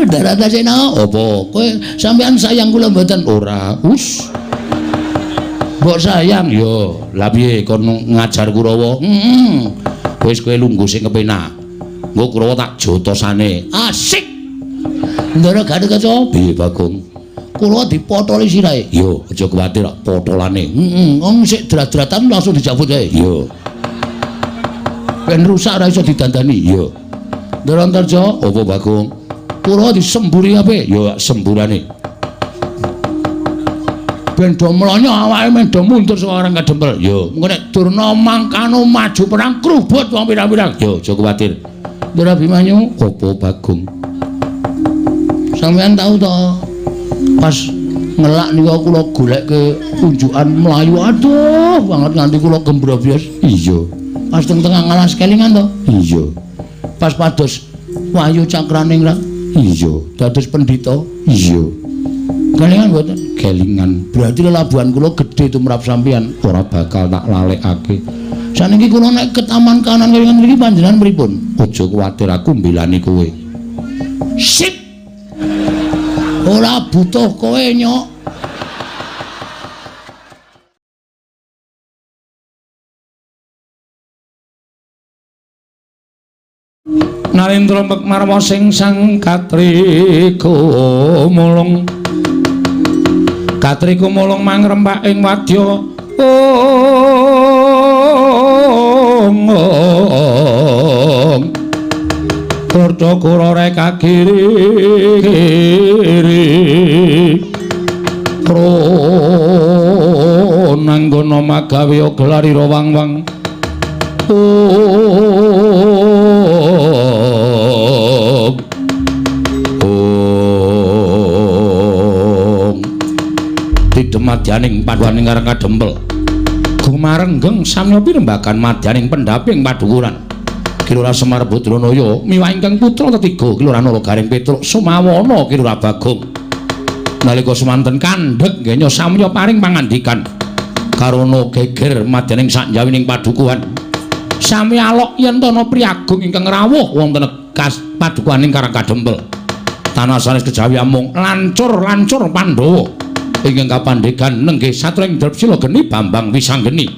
Daratasena apa? Kowe sampean sayang kula mboten? Ora. Mbok sayang yo. Lah piye kon ngajar Kurawa? Wis kowe lungguh sing kepenak. Engko Kurawa tak jotosane. Asik. Ndara Gatotkaca. Piye Bagong? Kula dipotoli sirahe. Yo, aja kuwatir potolane. Wong sik drat-dratan langsung dicabut ae. Yo. Ben rusak ora iso didandani. Yo. Ndara Antarja, apa Bagong? Kula disemburi ape? Yo semburane. Ben do mlonyo awake men do mundur saka areng kadempel. Yo, engko nek Durna mangkano maju perang krubut wong pirang-pirang. Yo, aja kuwatir. Ndara Abimanyu, apa Bagong? Sampeyan tahu to? Pas ngelak niku kula goleke unjukan mlayu aduh banget nganti kula gembrobyos. Iya. Pas teng-tengah ngalas kelingan to? Iya. Pas pados Wahyu Cakraning ra? Iya. Dados pendhita? Iya. Kelingan mboten? Kelingan. Berarti lelabuhan kula gedhe tumrap sampeyan ora bakal tak lalekake. Saniki kula nek ke taman kanan kelingan mriki panjenengan pripun? Aja kuwatir aku mbelani kowe. Sip. Ora butuh kowe nyok. Narendra Mekmarwa sing sang Katrika mulung. Katrika mulung mangrembak ing wadya. Kordakura reka kiri prananggana magawe gelarira wang-wang Madyaning paduaning karang kadempel gumarenggeng samya pirembagan madyaning pendhaping padukuran Kilura Semar Badranaya miwah ingkang putra ketiga Kilura Nalagaring Petruk Sumawana Kilura Bagong nalika semanten kandhek ngenya samya paring pangandikan karana geger madyaning sakjawining padukuhan sami alok yen ana priagung ingkang rawuh wonten kas padukuhaning karang kadempel tanah sanes kejawi amung lancur Pandhawa ingkang kapandhegan nenggih satring Drepsila geni Bambang Wisanggeni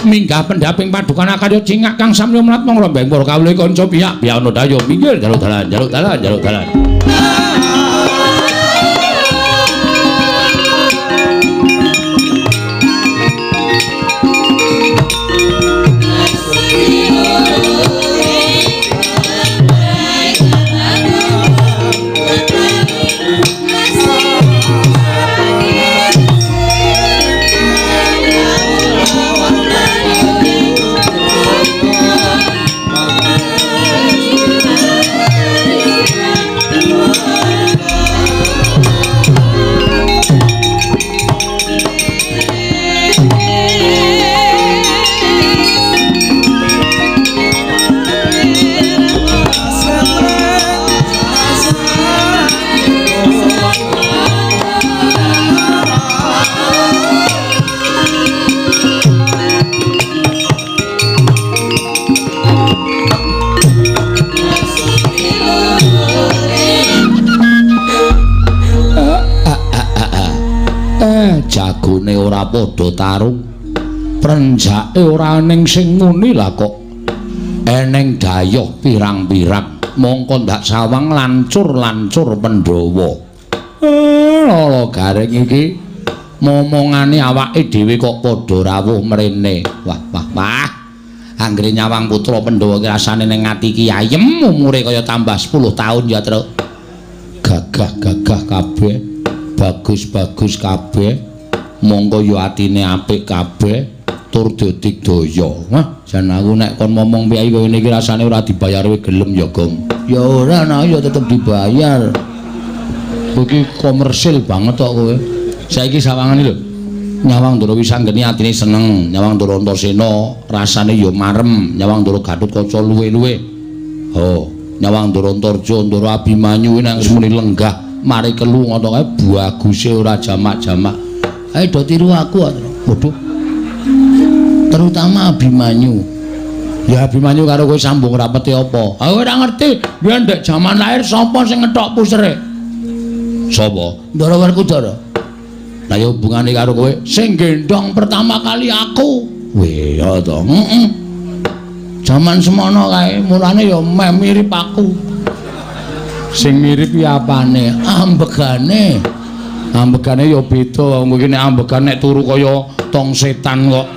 minggah pendhaping padukan akarya cingak kang samya mlat mong rombeng para kawula kanca pihak ana daya minggir jaluk dalan jagone ora padha tarung prenjake ora ning sing muni lah kok eneng dayoh pirang-pirang mongko ndak sawang lancur Pandhawa lala garing iki momongane awake dhewe kok padha rawuh mrene wah anggere nyawang putra Pandhawa ki rasane ning ati ki ayem umure kaya tambah 10 taun ya Tru gagah kabeh bagus kabeh monggo yo atine apik kabeh tur dadi daya. Wah, jan aku nek kon ngomong piye ngene iki rasane ora dibayar kowe gelem ya, Gong. Ya ora ana ya tetep dibayar. Iki komersil banget kok kowe. Saiki sawangane lho. Nyawang Ndara Wisanggeni atine seneng, Nyawang Ndara Antasena rasane ya marem, Nyawang Ndara Gatotkaca luwe-luwe. Oh, Nyawang Ndara Antarja, Ndara Abimanyu nang semuni lenggah mari kelu ngono kae baguse ora jamak-jamak. Ayo do tiru aku, waduh. Terutama Abimanyu. Ya Abimanyu karo kowe sambung rapete apa? Aku ora ngerti, yen ndek jaman lahir sapa sing ngethok pusere? Sapa? Ndara Werkudara. Lah ya hubungane karo kowe sing gendong pertama kali aku. Weh, ya to. Heeh. Jaman semono kae, mulane ya meh mirip aku. Sing mirip ya apane? Ambegane. Ambegane ya beda, wong iki nek ambegan nek turu kaya tong setan kok.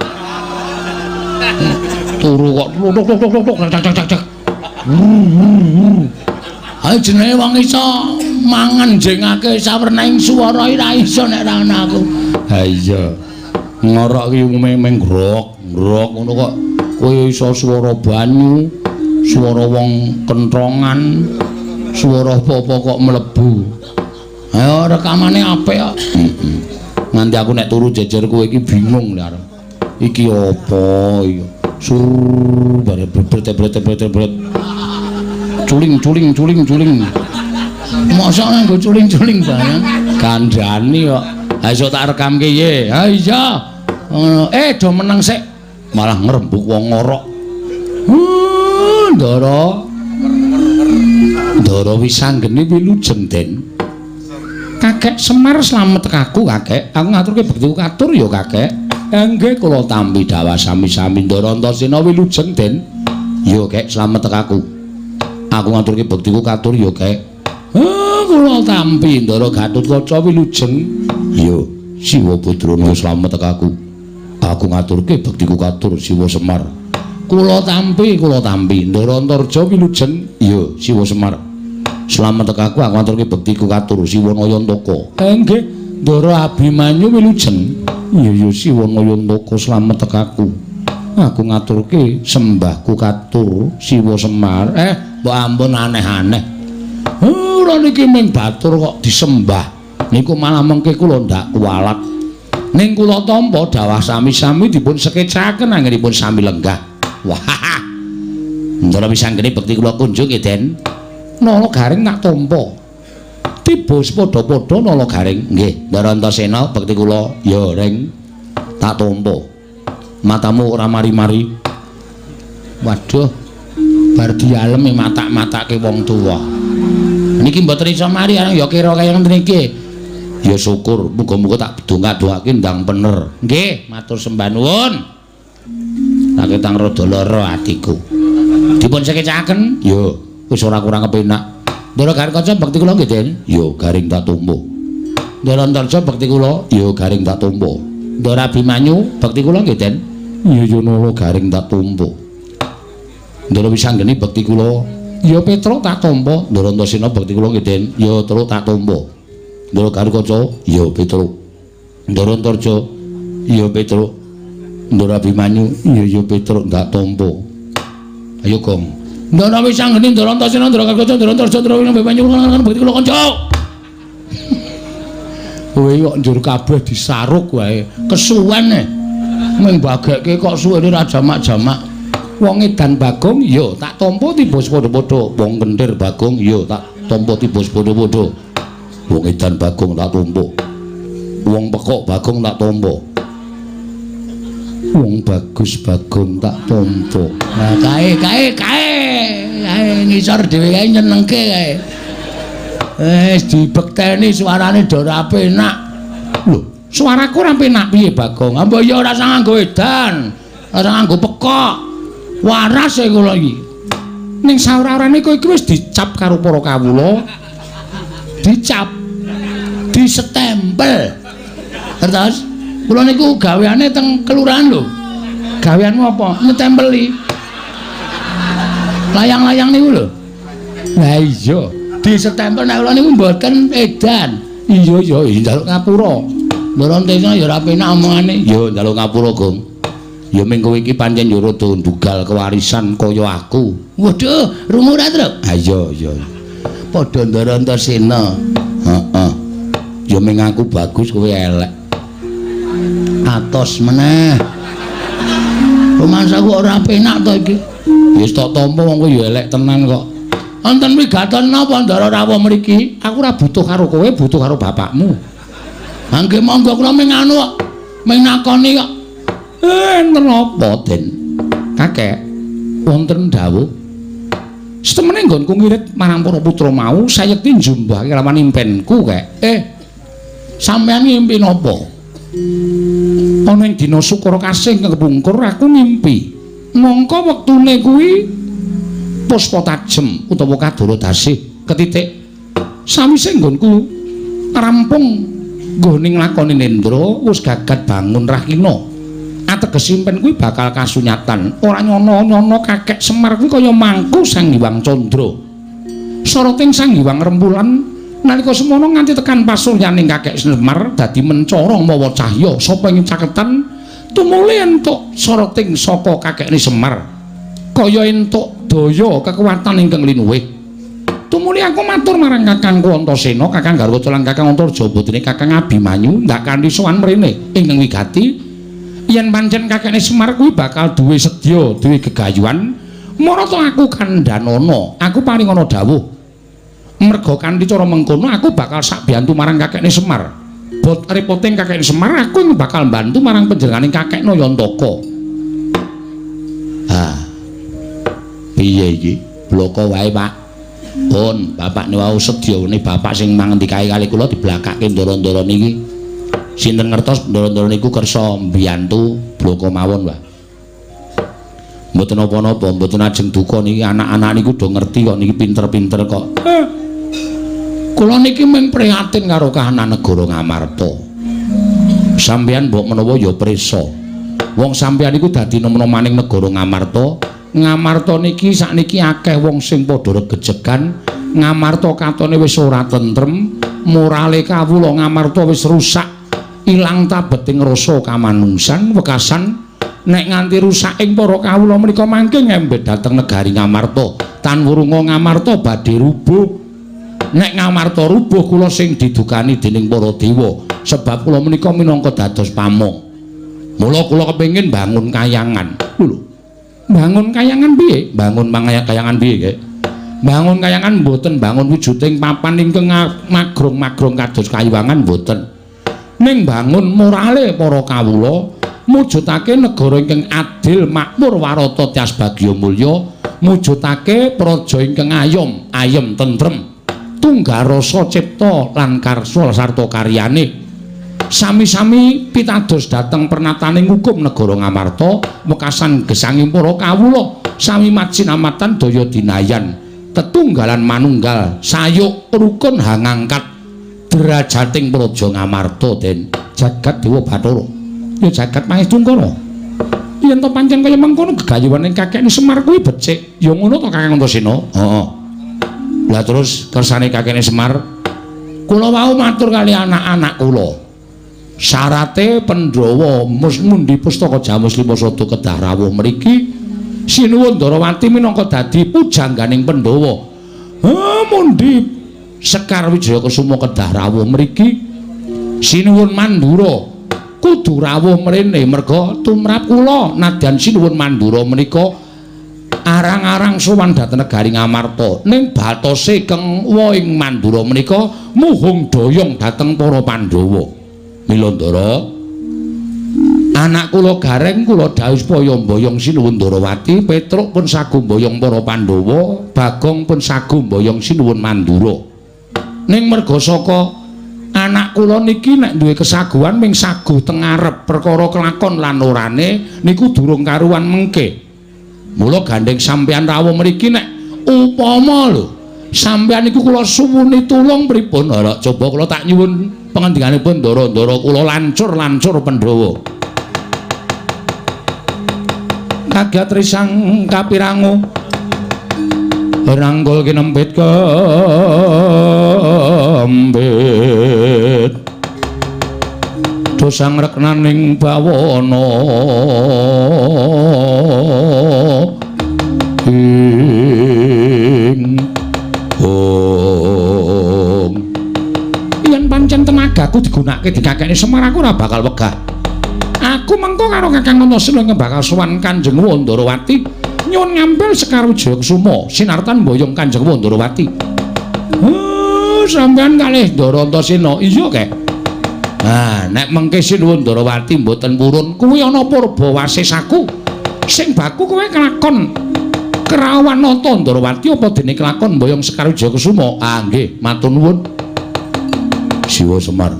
Turu kok tuk cak cak. Ayo jenenge wong iso mangan jengake sawernaing swara ora iso nek ra ana aku. Ha iya. Ngorok ki meng grok ngono kok kowe iso swara banyu, swara wong kentrongan, swara apa-apa kok mlebu. Ayo rekamane apik kok. Nganti aku nek turu jejer kowe iki bingung lho. Iki apa iki? Bare bret. Culing. Mosok nggo culing barang. Kandhani kok. Ha iso tak rekamke ye. Ha iya. Do meneng sik. Malah ngrembug wong ngorok. Ndara wis anggene wilujeng Den. Kakek Semar slamet tekaku kakek. Aku ngaturke bektiku katur ya kakek. Nggih kula tampi dawa sami-sami Ndara Antasena wilujeng Den. Ya kek slamet tekaku. Aku ngaturke bektiku katur ya kek. Kula tampi Ndara Gatotkaca wilujeng. Ya Siwa Badrana slamet tekaku. Aku ngaturke bektiku katur Siwa Semar. Kula tampi Ndara Antarja wilujeng. Ya Siwa Semar. Slamet tekaku aku ngaturke bektiku katur Siwa Nayantaka. Nggih Ndara Abimanyu wilujeng. Ya Siwa Nayantaka slamet tekaku. Aku ngaturke sembahku katur Siwa Semar. Mbok ampun aneh-aneh. Ora niki ming batur kok disembah. Niku malah mengke kula ndak kuwalat. Ning kula tampa dawah sami-sami dipun sekecaken anggenipun sami lenggah. Wah. Ndara pisanggene bekti kula kunjung nggih Den. Nala garing tak tampa. Tiba padha-padha nala garing. Nggih, Ndara Antasena bekti kula ya ring tak tampa. Matamu ora mari-mari. Waduh. Bar dialem matak-matake wong tuwa. Niki mboten iso mari ya kira kaya ngene iki. Ya syukur, muga-muga tak donga-dongake ndang bener. Nggih, matur sembah nuwun. Tak ketang rada lara atiku. Dipun sekecaken? Ya, wis ora kurang kepenak. Ndara Gatotkaca bekti kula nggih, Den. Ya, garing tak tampa. Ndara Antarja bekti kula, ya garing tak tampa. Ndara Abimanyu bekti kula nggih, Den. Ya nala garing tak tampa. Ndara Wisanggeni bekti kula, ya Petruk tak tampa. Ndara Antasena bekti kula nggih, Den. Ya terus tak tampa. Ndara Gatotkaca, ya Petruk. Ndara Antarja, ya Petruk. Ndara Abimanyu, ya Petruk tak tampa. Ayo, Gong. Ndara Wisanggeni, Ndara Antasena, Ndara Gatotkaca, Ndara Antarja, Ndara Abimanyu bekti kula kanca. Kowe kok njur kabeh disaruk wae. Kesuwen e. Ming bagekke kok suwene ra jamak-jamak. Wong edan Bagong ya tak tampa tibus padha-padha. Wong kentir Bagong ya tak tampa tibus padha-padha. Wong edan Bagong tak tampa. Wong pekok Bagong tak tampa. Wong bagus Bagong tak tampa. Nah kae ngisor dhewe kae nyenengke kae. Wis dibekteni suarane do ora penak. Lho, suaraku ora penak piye Bagong? Ambo ya ora usah nganggo edan, ora nganggo pekok. Waras e kula iki. Ning saora-orane kowe iki wis dicap karo para kawula. Dicap. Disestempel. Terus kula niku gaweane teng kelurahan lho. Gaweanmu apa? Nyetempeli. Layang-layang niku lho. Lah iya. Disestempel nek kula niku mboten edan. Iya njaluk ngapura. Ndara Antasena ya ora penak omongane. Ya njaluk ngapura, Gong. Ya ming kowe iki pancen ya rada ndugal kewarisan kaya aku. Waduh, rungu ra, Truk? Ha iya. Padha Ndara Antasena. Heeh. Ya ming aku bagus kowe elek. Atos meneh. Romansaku ora penak to iki. Wis tak tampa wong kowe ya elek tenan kok. Wonten wigaton napa Ndara rawuh mriki? Aku ora butuh karo kowe, butuh karo bapakmu. Angge monggo kula ming anu kok. Ming nakoni kok. Enten apa, Den? Kakek. wonten dawuh setemene nggonku ngirit marang para putra mau sayekti njumbah kelawan impenku kek. Sampeyan ngimpi napa? Ana ing dina Sukara Kasih kepungkur aku ngimpi. Mongko wektune kuwi puspa tajem utawa kadara dasih ketitik sawise nggonku rampung nggone nglakoni nendra wis gagat bangun rahina. Ateges impen kuwi bakal kasunyatan. Ora nyono-nyono kakek Semar kuwi kaya mangku Sang Hyang Candra. Soroting Sang Hyang Rembulan nalika semono nganti tekan pasuryaning kakek Semar dadi mencara mawa cahya sapa ing caketan tumuli entuk soroting saka kakekne Semar kaya entuk daya kekuatan ingkang linuwih. Tumuli aku matur marang Kakangku Antasena, Kakang Garwata lan Kakang Antarja putrine Kakang Abimanyu ndak kanthi sowan mrene ingkang wigati yen pancen kakekne Semar kuwi bakal duwe sedya, duwe gegayuhan, marata aku kandhanana, aku paring ana dawuh. Merga kanthi cara mengkono aku bakal sak biyantu marang kakekne Semar. Bot repoting kakekne Semar aku bakal bantu marang panjenenganing kakekno Yantaka. Ah. Piye iki? Bloko wae, Pak. Pun, bapak niku sedyane bapak sing mangendikae kali kula diblakake ndara-ndara niki. Sinten ngertos ndara-ndara niku kersa mbiyantu bloko mawon, Pak. Mboten apa-apa, mboten ajeng duka niki anak-anak niku do ngerti kok niki pinter-pinter kok. Kula niki mung prihatin karo kahanan negara Ngamarta. Sampeyan mbok menawa ya prisa. Wong sampeyan niku dadi nom-nomaning negara Ngamarta. Ngamarta niki sakniki akeh wong sing padha regejegan. Ngamarta katone wis ora tentrem, morale kawula Ngamarta wis rusak. Ilang tabeting rasa kamanungsan wekasan nek nganti rusak ing para kawula menika mangke ngembet dhateng negari Ngamarta. Tan wurunga Ngamarta badhe rubuh. Nek Ngamarta rubuh kula sing didukani dening para dewa sebab kula menika minangka dados pamong. Mula kula kepengin bangun kayangan. Lho. Bangun kayangan piye? Bangun kayangan piye, Kek? Bangun kayangan mboten bangun wujuding papan ingkang magrong-magrong kados kayiwangan mboten. Ning bangun morale para kawula, mujudake negara ingkang adil, makmur, warata, tias bagya mulya, mujudake praja ingkang ayem tentrem. Tunggal rasa cipta lan karsa sarta karyane sami-sami pitados dhateng pernataning hukum negara Ngamarta wekasan gesanging para kawula sami majinamatan daya dinayan tetunggalan manunggal sayuk rukun hangangkat derajating praja Ngamarta den jagat Dewa Bathara ya jagat Mahesungkara. Yen to pancen kaya mengkono gegayuhaning kakekne Semar kuwi becik ya ngono to Kakang Antasena. Heeh. Lah terus kersane kakekne Semar kula wau matur kali anak-anak kula. Syarate Pandhawa mundi pustaka Jamus Limasada kedah rawuh mriki sinuwun Ndarawati minangka dadi pujangganing Pandhawa. Mundi Sekar Wijaya Kusuma kedah rawuh mriki sinuwun Mandura kudu rawuh mrene merga tumrap kula nadyan sinuwun Mandura menika arang-arang sowan dhateng negari Ngamarta ning batose keng ing Mandura menika muhung doyong dhateng para Pandhawa. Milandara anak kula gareng kula dawuh supaya mboyong sinuwun Ndarawati, Petruk pun sagu mboyong para Pandhawa, Bagong pun sagu mboyong sinuwun Mandura. Ning merga saka anak kula niki nek duwe kesaguhan ming sagu teng ngarep perkara kelakon lan orane niku durung karuan mengke. Mula gandeng sampeyan rawuh mriki nek upama lho sampeyan niku kula suwuni tulung pripun? Ora coba kula tak nyuwun pangandikanipun ndara-ndara kula lancur-lancur Pandhawa. Kagat risang kapirangu ranggul kinempit kembit dosang reknaning bawana ing yen pancen tenagaku digunakake dikakekne Semar aku ora bakal wegah. Aku mengko karo Kakang Antasena bakal sowan Kanjeng Ndarawati nyuwun ngambil Sekar Wijaya Kusuma sinartan mboyong Kanjeng Ndarawati. Sampeyan kalih Ndara Antasena iya kek. Nah, nek mengke sinuwun Ndarawati mboten purun kuwi ana purba wasis aku sing baku kowe kelakon Kerawan nata Ndrawati apa dene kelakon Mboyong Sekar Wijaya Kusuma? Ah nggih, matur nuwun. Siwa Semar.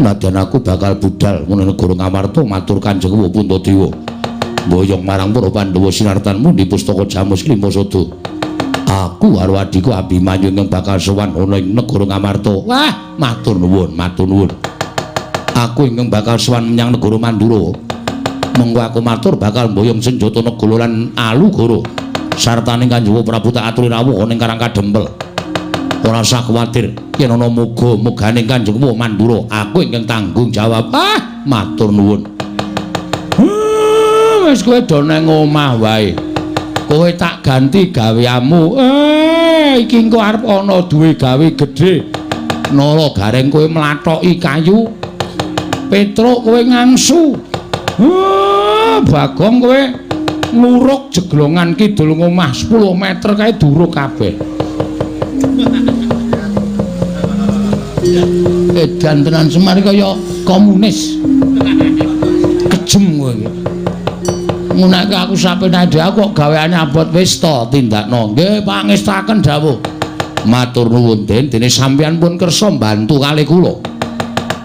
Nadyan aku bakal budal menawa negara Ngamarta matur Kanjeng Puntadewa. Mboyong marang para Pandhawa sinartanmu di pustaka Jamus Klimasada. Aku karo adhiku Abimanyu ingkang bakal sowan ana ing negara Ngamarta. Wah, matur nuwun, matur nuwun. Aku ingkang bakal sowan menyang negara Mandura. Mengko aku matur bakal mboyong senjata negara lan alugara. Sartane Kanjeng Prabu tak aturi rawuh ning Karang Kadempel. Ora usah kuwatir, yen ana muga-mugane Kanjeng Mandura, aku ingkang tanggung jawab. Ah, matur nuwun. Wis kowe do nang omah wae. Kowe tak ganti gaweanmu. Iki engko arep ana duwe gawe gedhe. Nala Gareng kowe mlathoki kayu. Petruk kowe ngangsu. Bagong kowe ngluruk jeglongan kidul ngomah 10 meter kae duruk kabeh. Edan tenan Semar kaya komunis. Kejem kowe iki. Munake aku sapenade aku kok gaweane abot wis to tindakno. Nggih pangestaken dawuh. Matur nuwun Den, dene sampeyan pun kersa mbantu kalih kula.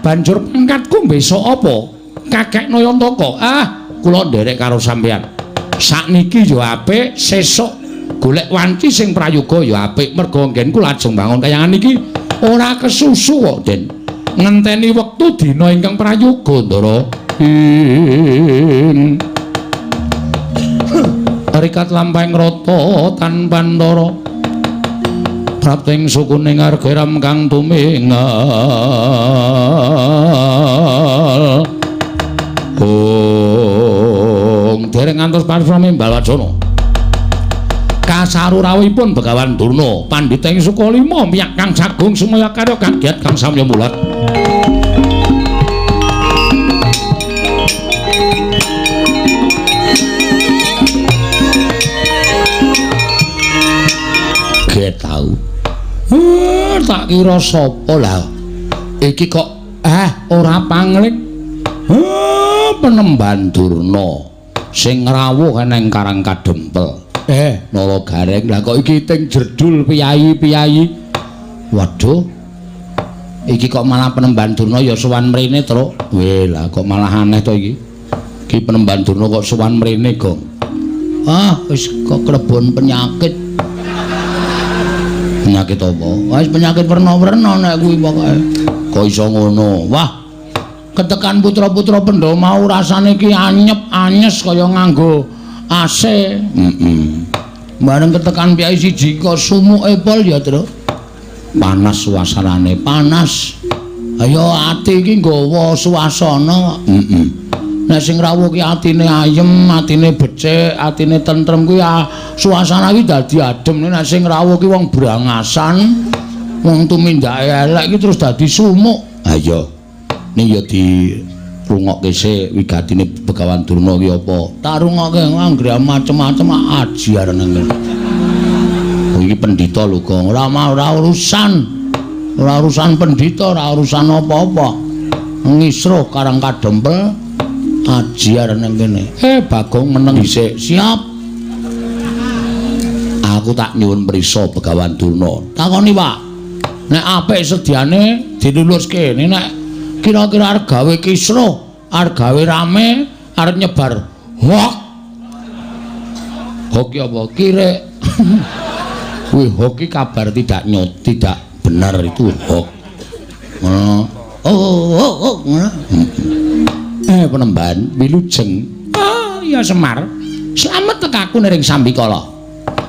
Banjur pangkatku besok apa? Kakek Nayantaka. Ah, kula nderek karo sampeyan. Sakniki yo apik, sesuk golek wanci sing prayoga yo apik. Mergo nggenku lajeng bangun kayangan iki ora kesusu kok, Den. Ngenteni wektu dina ingkang prayoga, Ndara. Rikat lampahing rata tanpa ndara. Prapting sukuning argeram kang tumingal. Dereng ngantos parframe Balwacana. Kasarurawipun Begawan Durna, Pandhita ing Sukalima miyak kang jagung sumaya karya kagiat kang samya mulat. Get tau. Tak kira sapa lah. Iki kok ora pangling. Penemban Durna sing ngrawuh ning Karang Kadempel. Nala Gareng lah kok iki ting jerdul piyayi-piyayi. Waduh. Iki kok malah Penemban Durna ya sowan mrene, Truk. Weh lah kok malah aneh to iki. Iki Penemban Durna kok sowan mrene, Gong. Ah, wis kok klebon penyakit. Penyakit apa? Wis penyakit werna-werna nek kuwi pokoke. Kok iso ngono? Wah. Ketekan putra-putra Pandhawa mau rasane ki anyep-anyes kaya nganggo AC. Bareng ketekan piyai siji kok sumuke pol ya, Tru. Panas suasanane, panas. Ayo ati iki nggawa suasana. Nek sing rawuh ki atine ayem, atine becik, atine tentrem kuwi suasana iki dadi adem. Nek sing rawuh ki wong brangasan, wong tumindake elek iki terus dadi sumuk. Ayo. Ning ya dirungokke sik wigatine Begawan Durna ki apa? Tak rungokke anggere macem-macem ajiar nang kene. Iki pendhita lho, Gong. Ora urusan. Ora urusan pendhita, ora urusan apa-apa. Ngisruh Karang Kadempel ajiar nang kene. Bagong meneng dhisik. Siap. Aku tak nyuwun prisa Begawan Durna. Takoni, Pak. Nek apik sediane dilulus kene, nek kira-kira arep gawe kisruh, arep gawe rame, arep nyebar hoax. Hoax apa? Kire. Kuwi hoax iki kabar tidak benar, itu hoax. Penemban wilujeng. Ah, ya Semar. Slamet tekaku ning Sambikala.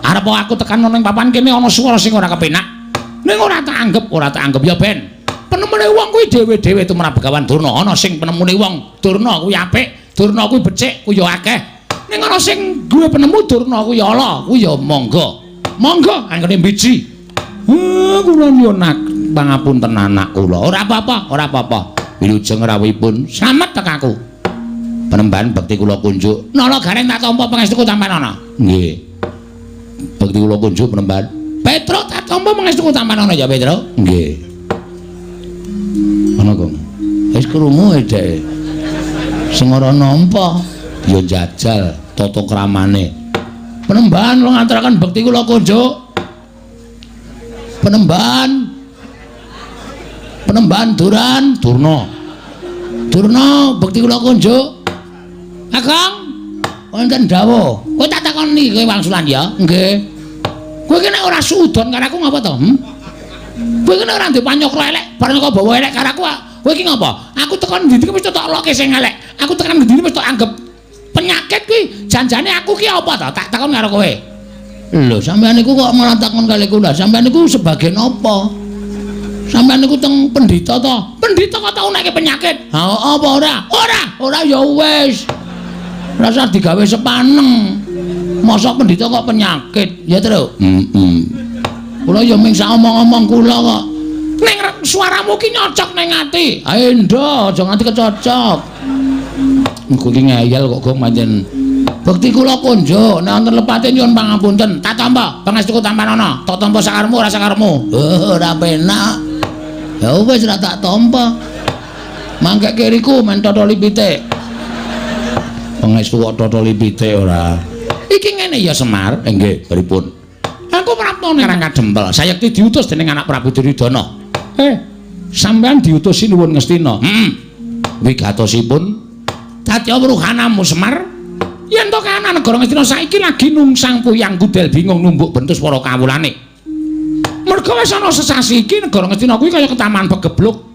Arep aku tekan ning papan kene ana swara sing ora kepenak. Ning ora tak anggap ya Ben. Penemune wong kuwi dhewe-dhewe tumrap Begawan Durna. Ana sing penemune wong Durna kuwi apik, Durna kuwi becik, kuwi ya akeh. Ning ana sing duwe penemu Durna kuwi ala, kuwi ya monggo. Monggo anggone biji. Kula nyuwun pangapunten anak kula. Ora apa-apa. Wilujeng rawuhipun slamet tekaku. Penemban bekti kula kunjuk. Nala Gareng tak tampa pangestuku tampanana. Nggih. Bekti kula kunjuk Penemban. Petruk tak tampa pangestuku tampanana ya, Petruk. Nggih. Ana Gong. Wis krungu dhek. Sing ora nampa ya njajal tata kramane. Penembahan kula ngaturaken bekti kula kunjuk. Penembahan Durna bekti kula kunjuk. Kakang wonten dawuh. Kowe tak takoni kowe wangsulan ya? Nggih. Kowe ki nek ora suudon karo aku ngapa to? Kowe ki nek ora ndek panyokro elek, bareng kok bawa elek karo aku. Kowe ki ngapa? Aku tekan ndi iki wis tok loke sing elek. Aku tekan ndi wis tok anggap penyakit kuwi. Janjane aku ki apa to? Tak takon karo kowe. Lho, sampean niku kok malah takon kali kula. Sampean niku sebagian apa? Sampeyan niku teng pendhita to. Pendhita kok tau nek penyakit. Ha apa ora? Ora ya wis. Rasa digawe sepaneng. Mosok pendhita kok penyakit. Ya, Tru. Kula ya ming sak omong-omong kula kok. Ning suaramu ki nyocok ning ati. Ha endo, aja nganti kecocok. Engko ki ngeyel kok gong pancen. Bekti kula kunjuk, nek wonten lepate nyuwun pangapunten. Tak tampa, pangestuku tampanana. Tak tampa sakarmu ora sakarmu. Ora penak. Ya wis ora tak tampa. Mangke kiriku men totoli pitik. Pangestu kok totoli pitik ora. Iki ngene ya Semar, nggih, pripun? Aku praptane Karang Kadempel, sayekti diutus dening anak Prabu Duryudana. Sampeyan diutusi nuwun Ngastina. Wigatosipun dadya wruhanamu Semar. Yen to kana negara Ngastina saiki lagi nungsang puyang kudel bingung numbuk bentus para kawulane. Merga wis ana sesasi iki negara Ngastina kuwi kaya ketaman pegebluk.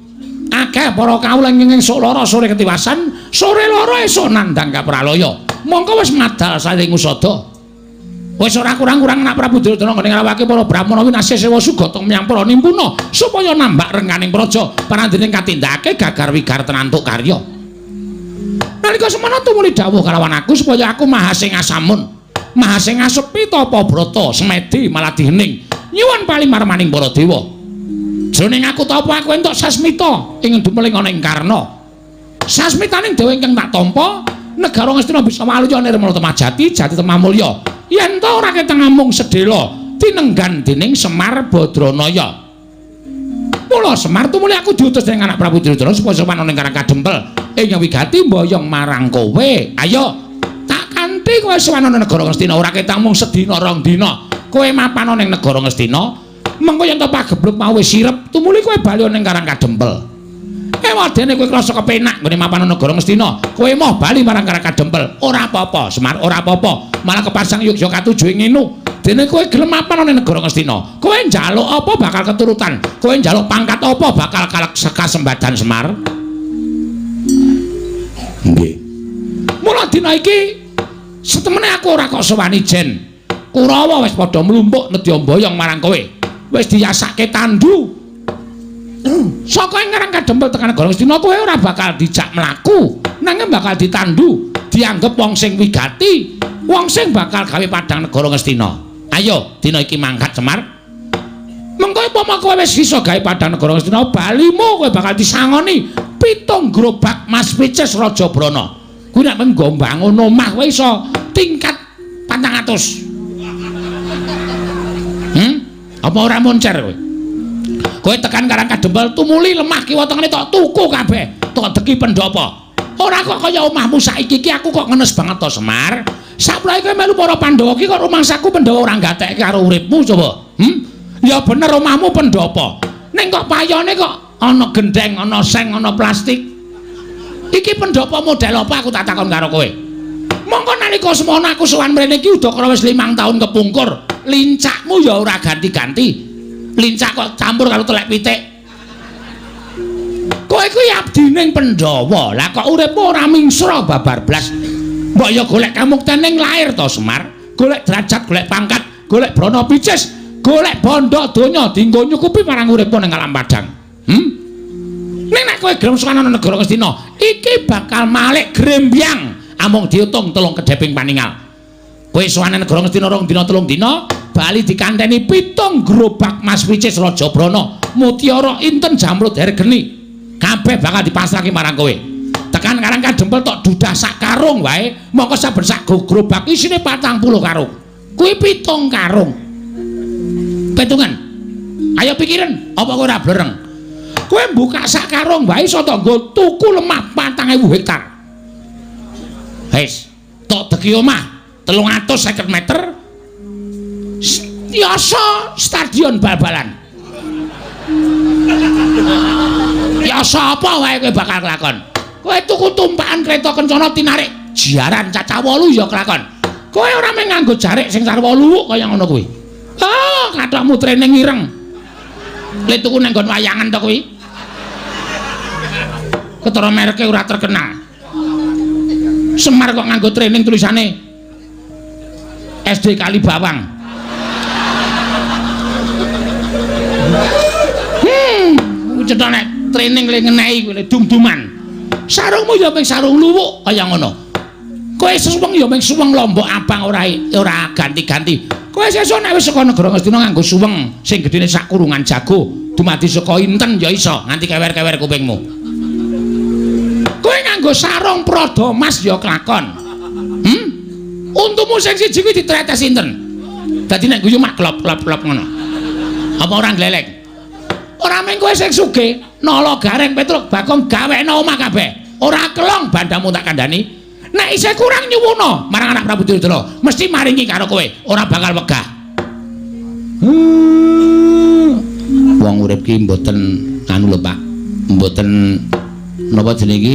Akeh para kawula nging sok lara sore ketiwasan, sore lara esuk nandhang kapralaya. Mongko wis madal saling usada. Wis ora kurang-kurang anak Prabu Duryudana nggone ngrawake para Brahmana winasih sewa sugata menyang para nimpuna supaya nambak rengganing praja panandhening katindakake gagar wigar tenantuk karya. Nalika semana tumuli dawuh kalawan aku supaya aku Mahasing Asamun, Mahasing Asepi Tapa Brata Semedi Maladihening nyuwun palimarmaning para dewa. Jroning aku tapa aku entuk sasmita ing dumeling ana ing Karna. Sasmitaning dewa ingkang tak tampa negara Ngastina bisa maluya nirmala temajati jati temah mulya. Yen ta ora keteng amung sedhela tinenggan dening Semar Badranaya. Mula Semar tumuli aku diutus dening anak Prabu Duryudana supaya sowan ning Karang Kadempel ing wigati mboyong marang kowe. Ayo tak kanthi kowe sowan ning negara Ngastina ora keteng mung sedina rong dina. Kowe mapan ning negara Ngastina mengko yen ta pagebluk mau wis sirep tumuli kowe bali ning Karang Kadempel. Wadene kowe krasa kepenak nggone mapan negara Ngastina. Kowe moh bali marang Karang Kadempel. Ora apa-apa, Semar, ora apa-apa. Malah kepasang Yogya katujuh ing ngenu. Dene kowe gelem mapan ning negara Ngastina. Kowe njaluk apa bakal keturutan. Kowe njaluk pangkat apa bakal kasembadan Semar. Nggih. Mula dina iki setemene aku ora kok sowani jen. Kurawa wis padha mlumpuk nedya mboyong marang kowe. Wis diyasake tandu. Saka ing Karang Kadempel tekan negara Ngastina kowe ora bakal dijak mlaku, nanging bakal ditandu, dianggep wong sing wigati, wong sing bakal gawe padang negara Ngastina. Ayo, dina iki mangkat Semar. Mengko upama kowe wis iso gawe padang negara Ngastina, balimu kowe bakal disangoni 7 grobak Mas Pices Raja Brana. Kuwi nek nggo mbangun omah kowe iso tingkat 400. Apa ora moncer kowe? Kowe tekan Karang Kadempel tumuli lemah kiwa tengene tok tuku kabeh, tok deki pendopo. Ora kok kaya omahmu saiki iki aku kok ngenes banget to Semar. Saplae kowe melu para Pandhawa iki kok rumangsaku Pandhawa ora gatekke karo uripmu coba. Ya bener omahmu pendopo. Ning kok payone kok ana gendeng, ana seng, ana plastik. Iki pendopo model apa aku tak takon karo kowe. Mongko nalika semana aku sowan mrene iki udakara wis 5 taun kepungkur. Lincakmu ya ora ganti-ganti. Lincak kok campur karo telek pitik. Kowe kuwi abdining Pandhawa. Lah kok uripmu ora mingsra babar blas. Mbok ya golek kamuktening lair to Semar. Golek derajat, golek pangkat, golek brana picis, golek bondo donya dienggo nyukupi marang uripmu ning alam padang. Ning nek kowe gelem sowan ana negara Ngastina, iki bakal malik grembyang amung diutung 3 kedheping paningal. Kowe sowan negara Ngastina 2 dina 3 dina bali dikanteni 7 grobak Mas Picis Raja Brana, mutiara inten jamrut hergeni. Kabeh bakal dipasrahke marang kowe. Tekan Karang Kadempel tok dudah sak karung wae, mongko saben sak grobak isine 40 karung. Kuwi 7 karung. Petungan. Ayo pikirin, apa kowe ora blereng? Kowe buka sak karung wae iso to nggo tuku lemah 4.000 hektar. Wis, tok deki omah 350 meter Yasa stadion bal-balan. Yasa apa wae kowe bakal kelakon. Kowe tuku tumpakan kereta kencana tinarik jiaran caca 8 ya kelakon. Kowe ora mung nganggo jarik sing sar 8 kaya ngono kuwi. Oh, kathokmu training ireng. Lek tuku nang nggon wayangan to kuwi. Ketara mereke ora terkenal. Semar kok nganggo training tulisane SD Kali Bawang. Cetone training le ngenehi kowe dum-duman. Sarungmu ya mung sarung luwuk kaya ngono. Kowe suweng ya mung suweng Lombok abang ora ganti-ganti. Kowe sesuk nek wis saka negara Ngastina nganggo suweng sing gedene sak kurungan jago, dumadi saka inten ya iso nganti kewer-kewer kupingmu. Kowe nganggo sarung prada emas ya kelakon. Untumu sing siji kuwi ditretes sinten? Dadi nek guyu mak klop-klop ngono. Apa ora glelek? Ora mung kowe sing sugih, nala gareng Petruk Bagong gawekno omah kabeh. Ora kelong bandamu tak kandhani. Nek isih kurang nyuwuna marang anak Prabu Duryudana, mesti maringi karo kowe, ora bakal wegah. Wong urip ki mboten anu lho, Pak. Mboten napa jenenge iki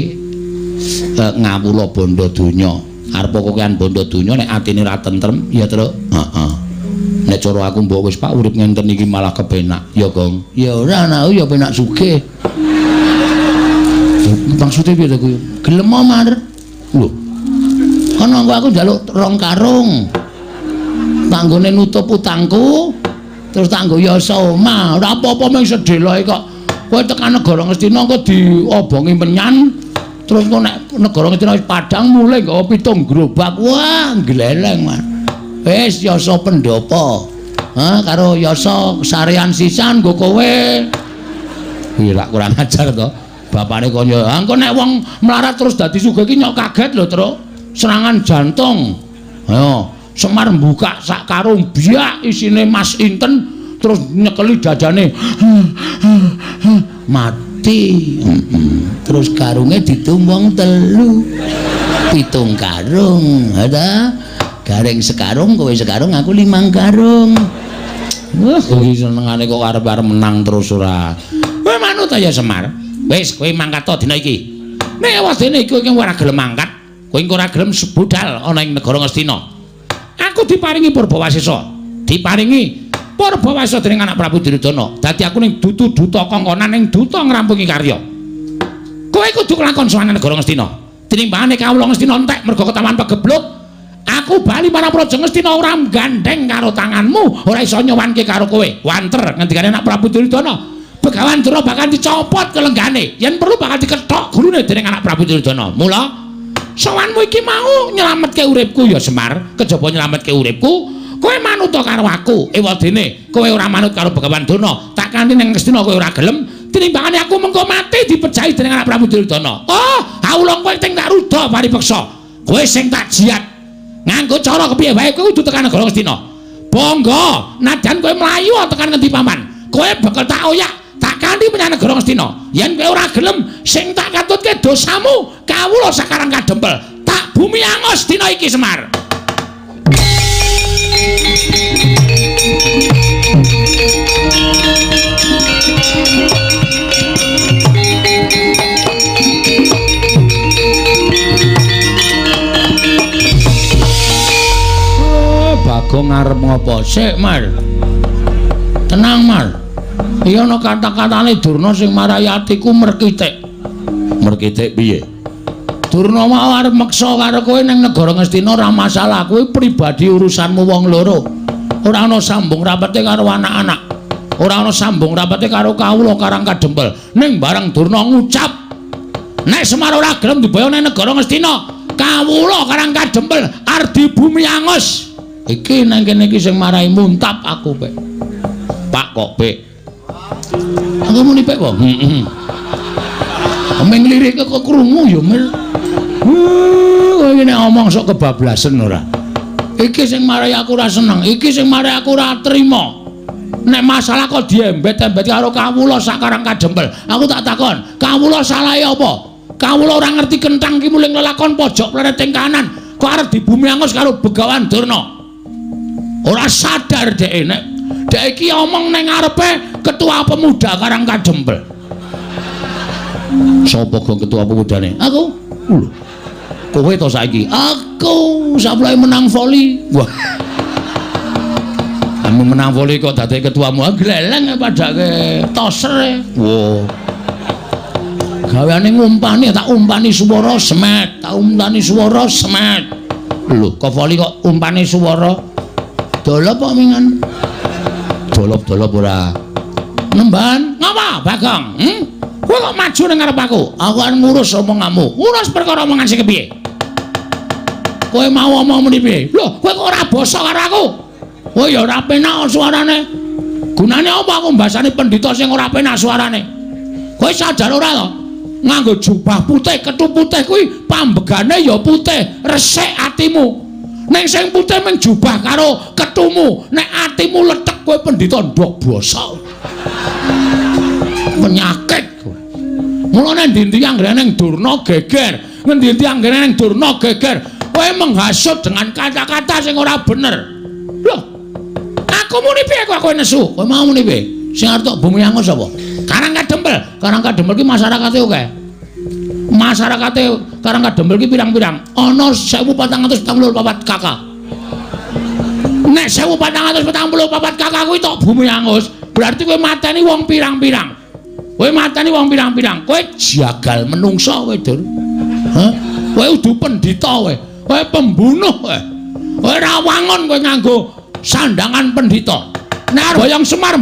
ngawula bondo donya. Arep kokean bondo donya nek atine ra tentrem ya terus heeh. Nek cara aku mbok wis Pak urip ngenten iki malah kepenak. Ya, Gong. Ya ora ana ya penak sugih. Maksudnya piye to kuwi? Gelem omar. Lho. Ana aku njaluk 2 karung. Tanggone nutup utangku. Terus tanggo yasa omah. Ora apa-apa mung sedeloe kok. Kowe tekan negara Ngastina kok diobongi menyan. Terus kok nek negara Ngastina wis padhang mulai nggawa 7 gerobak. Wah, gleleng, Man. Wis yasa pendopo. Karo yasa sarean sisan nggo kowe. Kuwi lak kurang ajar to. Bapake kok ya, engko nek wong melarat terus dadi sugih iki nyok kaget lho, Truk. Serangan jantung. Ayo, Semar mbuka sak karung biak isine Mas Inten terus nyekeli dadane. Mati. Terus karunge ditumbang 3. 7 karung, ada. Gareng sekarung, kowe sekarung, aku 5 karung. Wah, iki senengane kok arep-arep menang terus ora. Kowe manut ya Semar. Wis kowe mangkat to dina iki. Nek wadene kowe ora gelem mangkat, kowe ora gelem budal ana ing negara Ngastina. Aku diparingi Purbawasesa. Diparingi Purbawasesa dening anak Prabu Duryudana. Dadi aku ning duta kongkonan ning duta ngrampungi karya. Kowe kudu kelakon sowan negara Ngastina. Tinimbangane kawula Ngastina entek mergo ketaman pegebluk. Aku bali marang Praja Ngastina ora gandeng karo tanganmu, ora iso nyowanke karo kowe. Wanter ngendikane anak Prabu Duryudana. Begawan Dura bakal dicopot kelenggane. Yen perlu bakal dikethok gulune dening anak Prabu Duryudana. Mula sowanmu iki mau nyelametke uripku ya Semar, kejaba nyelametke uripku, kowe manut karo aku. Ewadene kowe ora manut karo Begawan Dura, tak kanthi ning Ngastina kowe ora gelem, tinimbangane aku mengko mati dipejahi dening anak Prabu Duryudana. Oh, awula kowe ting tak ruda paripeksa. Kowe sing tak jiat. Nganggo cara kepiye wae kowe kudu tekan negara Ngastina. Bangga, najan kowe mlayu tekan ngendi paman. Kowe bakal tak oyak, tak kanthi menyang negara Ngastina. Yen kowe ora gelem, sing tak katutke dosamu, kawula sakarang kadempel. Tak bumi angus dina iki Semar. Bagong arep ngopo? Sik, Mar. Tenang, Mar. Iya ana kata-katane Durna sing marai atiku merkitik. Merkitik piye? Durna mau arep meksa karo kowe ning negara Ngastina ora masalah, kowe pribadi urusanmu wong loro. Ora ana sambung rapete karo anak-anak. Ora ana sambung rapete karo kawula Karang Kadempel. Ning bareng Durna ngucap, nek Semar ora gelem diboyo ning negara Ngastina, kawula Karang Kadempel arep di bumi angus. Iki nang kene iki sing marai muntap aku, Pek. Pak kok, Pek. Aku muni Pek, Pak. Meng lirik kok krungu ya, Mil. Kowe iki nek omong sok kebablasen ora. Iki sing marai aku ora seneng, iki sing marai aku ora trima. Nek masalah kok diembet-embet karo kawula Sakarang Kadempel. Aku tak takon, kawula salahe apa? Kawula ora ngerti kenthang ki muling lelakon pojok plereting kanan. Kok arep di bumi angus karo Begawan Durna. Ora sadar dhek nek dhek iki omong ning ngarepe ketua pemuda Karangkadempel. Sapa gong ketua pemudane? Aku. Kowe to saiki? Aku saplai menang voli. Wah. Kamu menang voli kok dadi ketuamu gleleng padake toser. Wo. Gaweane ngumpani tak umpani swara semet, tak umpani swara semet. Lho, kok voli kok umpani swara? Dolop kok mingan. Dolop-dolop ora. Nemban, ngapa, Bagong? Kowe kok maju ning ngarep aku? Aku kan ngurus omonganmu. Ngurus perkara omongan sing kepiye? Kowe mau omong muni piye? Lho, kowe kok ora basa karo aku? Oh ya ora penak suarane. Gunane apa aku mbasani pendhita sing ora penak suarane? Kowe sadar ora to? Nganggo jubah putih, kethu putih kuwi pambegane ya putih, resik atimu. Ning sing putih mung jubah karo kethumu, nek atimu letek kowe pendhita ndok basa. Penyakit kowe. Mulane ndi-ndi anggere ning durna geger, ngendi-endi anggere ning durna geger, kowe menghasut dengan kata-kata sing ora bener. Loh. Aku muni piye kok kowe nesu? Kowe mau muni piye? Sing arep tok bumi angus apa? Karangkadempel. Karangkadempel ki masyarakate akeh. Masyarakate Karangkadempel ki pirang-pirang? Ana 1444 kakak. Nek 1444 kakak kuwi tok bumi angus, berarti kowe mateni wong pirang-pirang. Kowe mateni wong pirang-pirang. Kowe jagal menungso kowe, Dur. Hah? Kowe udu pendhita kowe. Kowe pembunuh kowe. Kowe rawangon kowe nganggo sandangan pendhita. Nek boyong semar,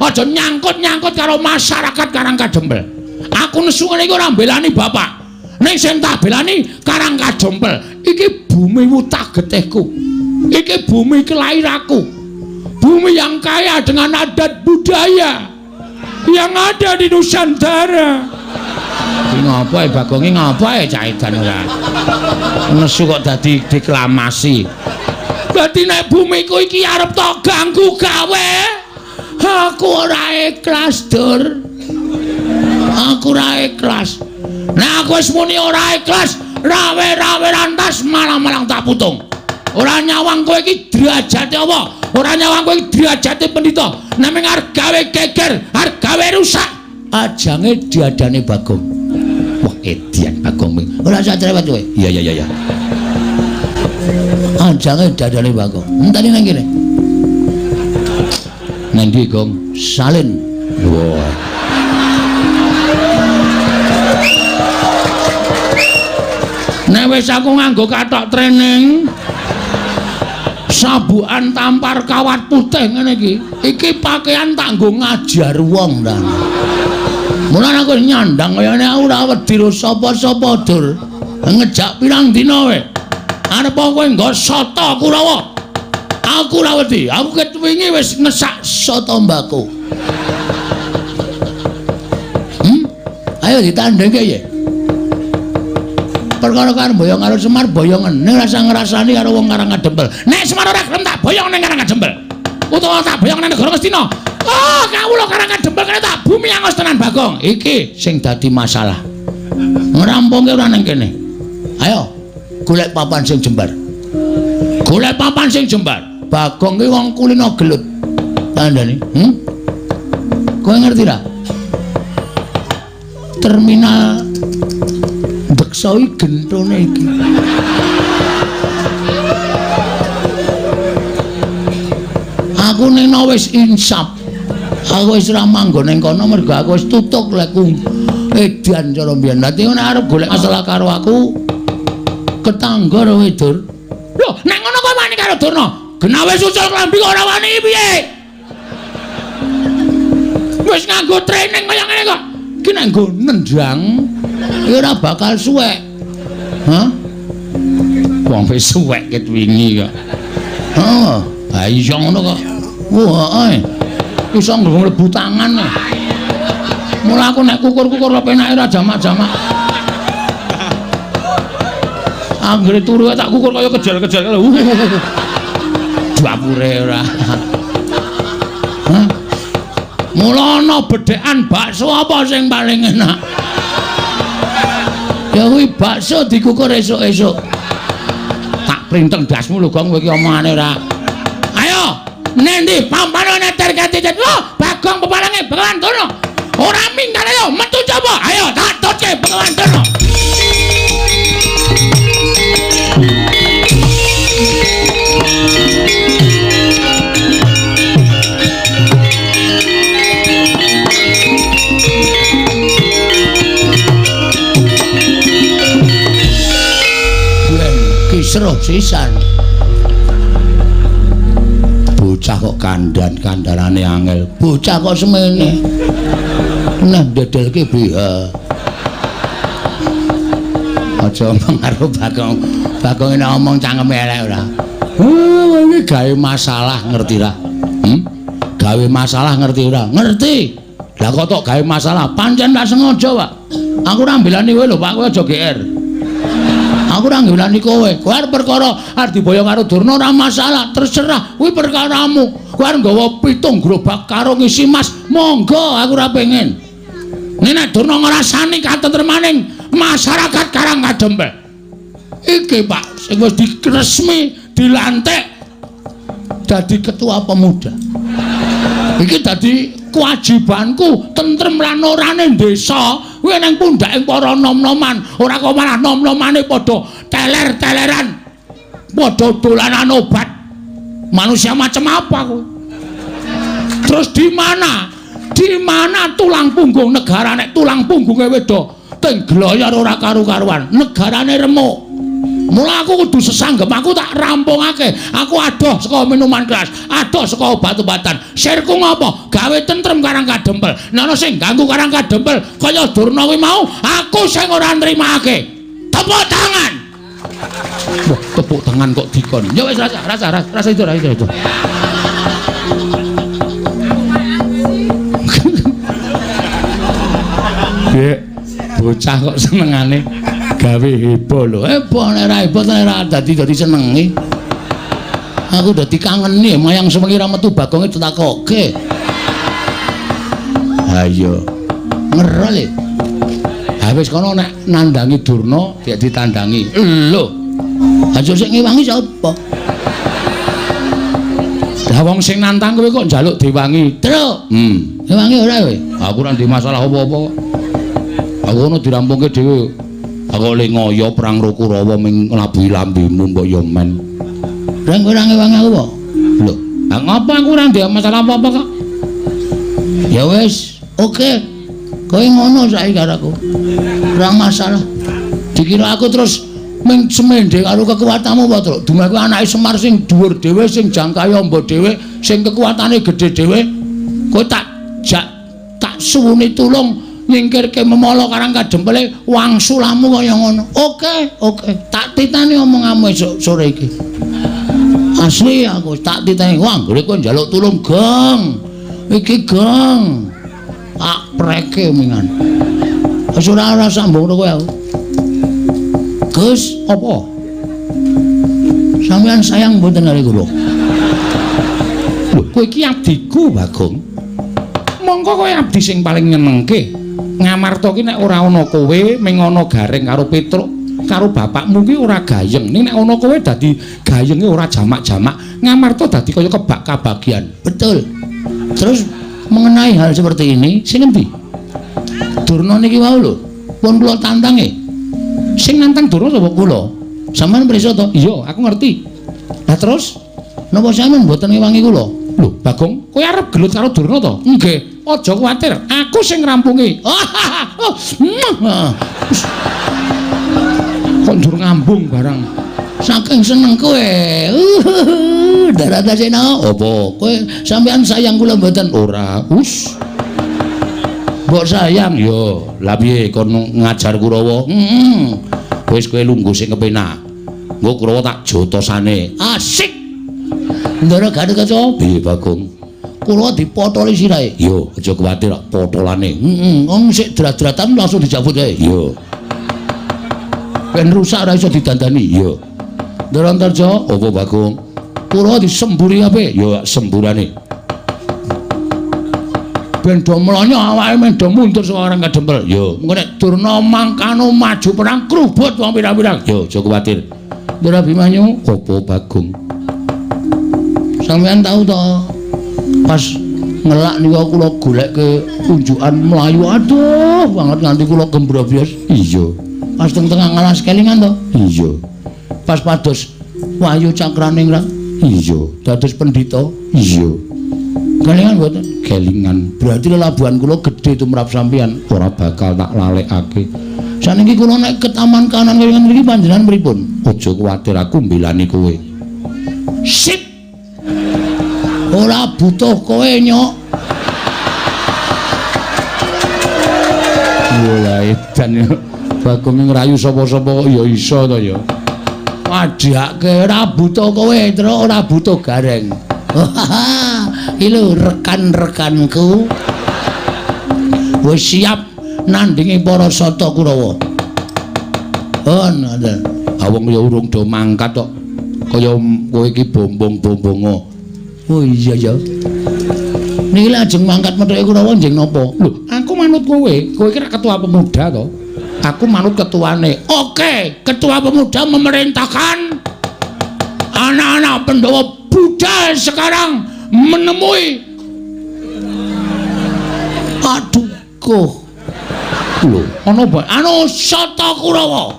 aja nyangkut-nyangkut karo masyarakat Karangkadempel. Aku nesu ngene iki ora mbelani bapak. Ning sing tak belani Karangkadempel. Iki bumi wutagetihku. Iki bumi kelahiranku. Bumi yang kaya dengan adat budaya yang ada di Nusantara. Iki ngapa ya Bagong, iki ngapa ya cah edan ora. Nesu kok dadi deklamasi. Berarti nek bumiku iki arep tok ganggu gawe. Aku ora ikhlas, Dur. Aku ora ikhlas. Nek aku wis muni ora ikhlas, rawe-rawe rantas malang-malang tak putung. Ora nyawang kowe iki derajate apa? Ora nyawang kowe iki derajate pendhita. Nek mung arep gawe geger, arep gawe rusak, ajange diadane Bagong. Wah, edian Bagong. Ora usah cerewet kowe. Iya. Ajange dadane Bagong. Enteni nang kene. Nang ndi, Gong? Salin. Wah. Nek wis aku nganggo kathok training sabukan tampar kawat putih ngene iki pakaian tak nggo ngajar wong ta. Mulane aku nyandang kaya ngene aku ora wedi sapa-sapa, Dur. Ngejak pirang dina wae. Arep kowe nggo soto Kurawa. Aku ora wedi. Aku ket wingi wis ngesak soto mbako. Ayo ditandhengke ya. Perkara karo boyong karo Semar boyongen. Ning rasa ngrasani karo wong Karangkadempel. Nek Semar ora gelem tak boyong ning Karangkadempel. Utawa tak boyong ning negara Ngastina. Oh, kawula Karangkadempel kene tak bumi angus tenan Bagong. Iki sing dadi masalah. Ngrampungke ora ning kene. Ayo golek papan sing jembar. Golek papan sing jembar. Bagong ki wong kulino gelut. Tandane, kowe ngerti ra? Terminal Beksa iki gentone iki. Aku nena wis insap. Aku wis ora manggon ning kono mergo aku wis tutuk lekku. Edan cara mbiyen. Dadi nek arep golek masalah karo aku ketangga kowe, Dur. Lho, nek ngono kowe wani karo Durna. Genawe susul klambi kok ora wani piye? Wis nganggo training kaya ngene kok. Iki nek nggo nendang iki ora bakal suwek. Hah? Wong wis suwek ket wingi kok. Oh, ha iya ngono kok. Wah, iso mlebu tangan. Mula aku nek kukur-kukur kok penake ora jamak-jamak. Anggere turu tak kukur kaya kejel-kejel. Dapure ora. Hah? Mula ana bedhekan bakso apa sing paling enak? Ya kuwi bakso dikukur esuk-esuk. Tak printeng dasmu lho, Gong, kowe iki omongane ora. Nendi pampane neter katijen. Oh, Bagong pepalange Begawan Durna. Ora minggal ayo metu coba. Ayo tak tutke Begawan Durna. Kisruh sisan. Bocah kok kandan-kandanane angel. Bocah kok semene. Nah ndedelke BH. Aja omong karo Bagong. Bagong nek omong cangkeme elek ora. Iki gawe masalah ngerti ra? Gawe masalah ngerti ora? Ngerti. Lah kok tok gawe masalah pancen tak sengaja, Pak. Aku ora mbelani kowe lho, Pak, kowe aja GR. Aku ora nggilani kowe. Kowe arep perkara arep diboyo karo Durna ora masalah, terserah. Kuwi perkaramu. Kowe arep nggawa 7 gerobak karo ngisi mas, monggo aku ora pengen. Nek Durna ngrasani katentremaning masyarakat Karangkadempel. Iki Pak, sing wis diresmi dilantik dadi ketua pemuda. Iki dadi kewajibanku tentrem lan orane desa. Kuwi nang pundhake para nom-noman, ora kok malah nom-nomane padha teler-teleran. Padha dolanan obat. Manusia macam apa kuwi? Terus di mana? Di mana tulang punggung negara nek tulang punggunge wedo teng gloyor ora karu-karuan. Negarane remuk. Mula aku kudu sesanggem, aku tak rampungake. Aku adoh saka minuman keras, adoh saka obat-obatan. Sirku ngopo? Gawe tentrem Karangkadempel. Nek ana sing ganggu Karangkadempel kaya Durna kuwi mau, aku sing ora nrimake. Tepuk tangan. Wah, tepuk tangan kok dikon. Ya wis rasa itu. Dek, bocah kok senengane gawe heboh lho. Heboh nek ora heboh ora dadi senengi. Aku dadi kangeni mayang sewengi ra metu Bagonge ditakokke. Ayo. Ngerol e. Ha wis kono nek nandangi Durna nek ditandangi. Lho. Aja sik ngewangi sapa? Lah wong sing nantang kowe kok njaluk diwangi. Truk. Ngewangi ora kowe? Aku ora ndek masalah apa-apa kok. Aku ono dirampungke dhewe. Aku le ngoyo perang Rukurawa ming nglabuhi lambemu mbok yo men. Reng kowe ora ngewangi aku apa? Lho, ngapa aku ora ndek masalah apa-apa kok? Ya wis, oke. Kowe ngono saiki karo aku. Ora masalah. Dikira aku terus ming semendhe karo kekuatanmu apa, Truk? Dumaku anake Semar sing dhuwur dhewe, sing jangkae amba dhewe, sing kekuatane gedhe dhewe. Kowe tak suwuni tulung nyingkirke memala Karangkadempele wangsulamu kaya ngono. Oke. Tak titani omonganmu esuk sore iki. Asli aku tak titani. Wah, anggere kowe njaluk tulung, Gong. Iki, Gong. Tak preke mingan. Wis ora sambung kowe aku. Gus, apa? Sampeyan sayang mboten karo kula? Lho, kowe iki abdiku, Bagong. Monggo kowe abdi sing paling nyenengke. Ngamarta ki nek ora ana kowe ming ana Gareng karo Petruk karo bapakmu ki ora gayeng. Ning nek ana kowe dadi gayenge ora jamak-jamak. Ngamarta dadi kaya kebak kabagian. Betul. Terus mengenai hal seperti ini sing endi? Durna niki wau lho. Pun kula tantange. Sing nantang Durna sapa kula? Sampeyan prisa to? Iya, aku ngerti. Lah terus napa sampeyan mboten ngewangi kula? Lho, Bagong, kowe arep gelut karo Durna to? Nggih. Aja kuwatir, aku sing ngrampungi. Kok ndur ngambung barang. Saking seneng kowe. Daratasena apa? Kowe sampean sayang kula mboten? Ora. Mbok sayang yo. Lah piye kon ngajar Kurawa? Wis kowe lungguh sing kepenak. Engko Kurawa tak jotosane. Asik. Ndara Gatotkaca. Piye Bagong? Kula dipotoli sirahe. Yo, aja kuwatir potolane. Wong sik drat-dratan langsung dicabut ae. Yo. Ben rusak ora iso didandani. Yo. Ndara Antarja, apa Bagong? Kula disemburi ape? Yo semburane. Ben do mlonyo awake men do mundur saka Karangkadempel. Yo, engko nek Durna mangkano maju perang krubut wong pirang-pirang. Yo, aja kuwatir. Ndara Abimanyu, apa Bagong? Sampeyan tahu to pas ngelak niku kula goleke unjukan mlayu aduh banget nganti kula gembrobyos. Iya. Pas teng-tengah ngalas kelingan to? Iya. Pas pados wayu cakraning ra? Iya. Dados pendhita? Iya. Kelingan mboten? Kelingan. Berarti lelabuhan kula gedhe tumrap sampeyan ora bakal tak lalekake. Saniki kula nek ke taman kanan kelingan mriki panjenengan pripun? Aja kuwatir aku mbelani kowe. Sip. Ora butuh kowe nyok. Lha edan ya. Bagong ngrayu sapa-sapa kok ya iso to ya. Padhake ora butuh kowe, terus ora butuh gareng. Iki lho rekan-rekanku. Wis siap nandingi para Sata Kurawa. Oh, ngoten. Awong ya urung do mangkat kok. Kaya kowe iki bombong-bombongo. Oh iya ya. Niki lajeng mangkat methuke Kurawa njeng napa? Lho, aku manut kowe. Kowe iki ketua pemuda to. Aku manut ketuane. Oke, ketua pemuda memerintahkan anak-anak Pandhawa Buddha sekarang menemui. Aduh, kok. Lho, anu Sata Kurawa.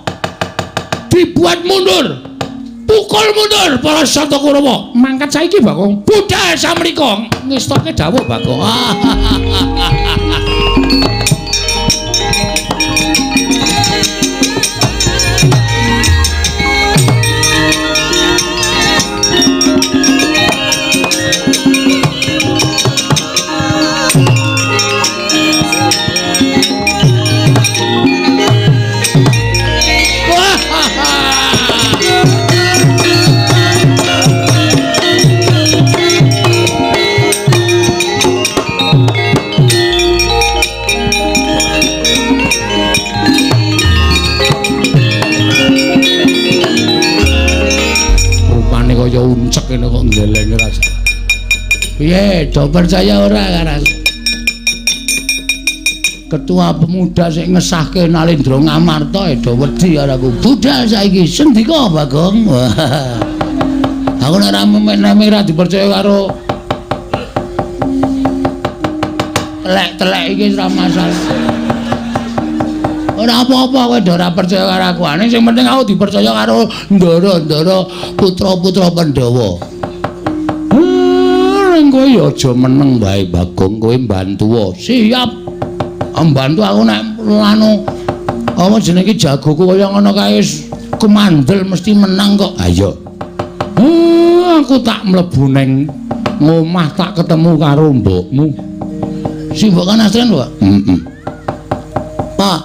Dibuat mundur. Pukul mundur para Sata Kurawa. Mangkat saiki, Bagong. Buddha samrika ngestoke dawuh, Bagong. Kaya uncek kene kok ndeleng rasa. Piye, do percaya ora karo aku? Ketua pemuda sing ngesahke Nalendra Ngamarta do wedi karo aku. Buddha saiki sendika, Bagong. Aku nek ora menek ora dipercaya karo telek-telek iki ora masalah. Ora apa-apa kowe ora percaya karo aku. Ning sing penting aku dipercaya karo ndara-ndara putra-putra Pandhawa. Ning kowe ya aja meneng wae Bagong, kowe mbantu. Siap. Mbantu aku nek anu apa jenenge jagoku kaya ngono kae kumandel mesti menang kok. Ayo. Aku tak mlebu ning ngomah tak ketemu karo mbokmu. Si Mbok Kanastren, Pak? Pak.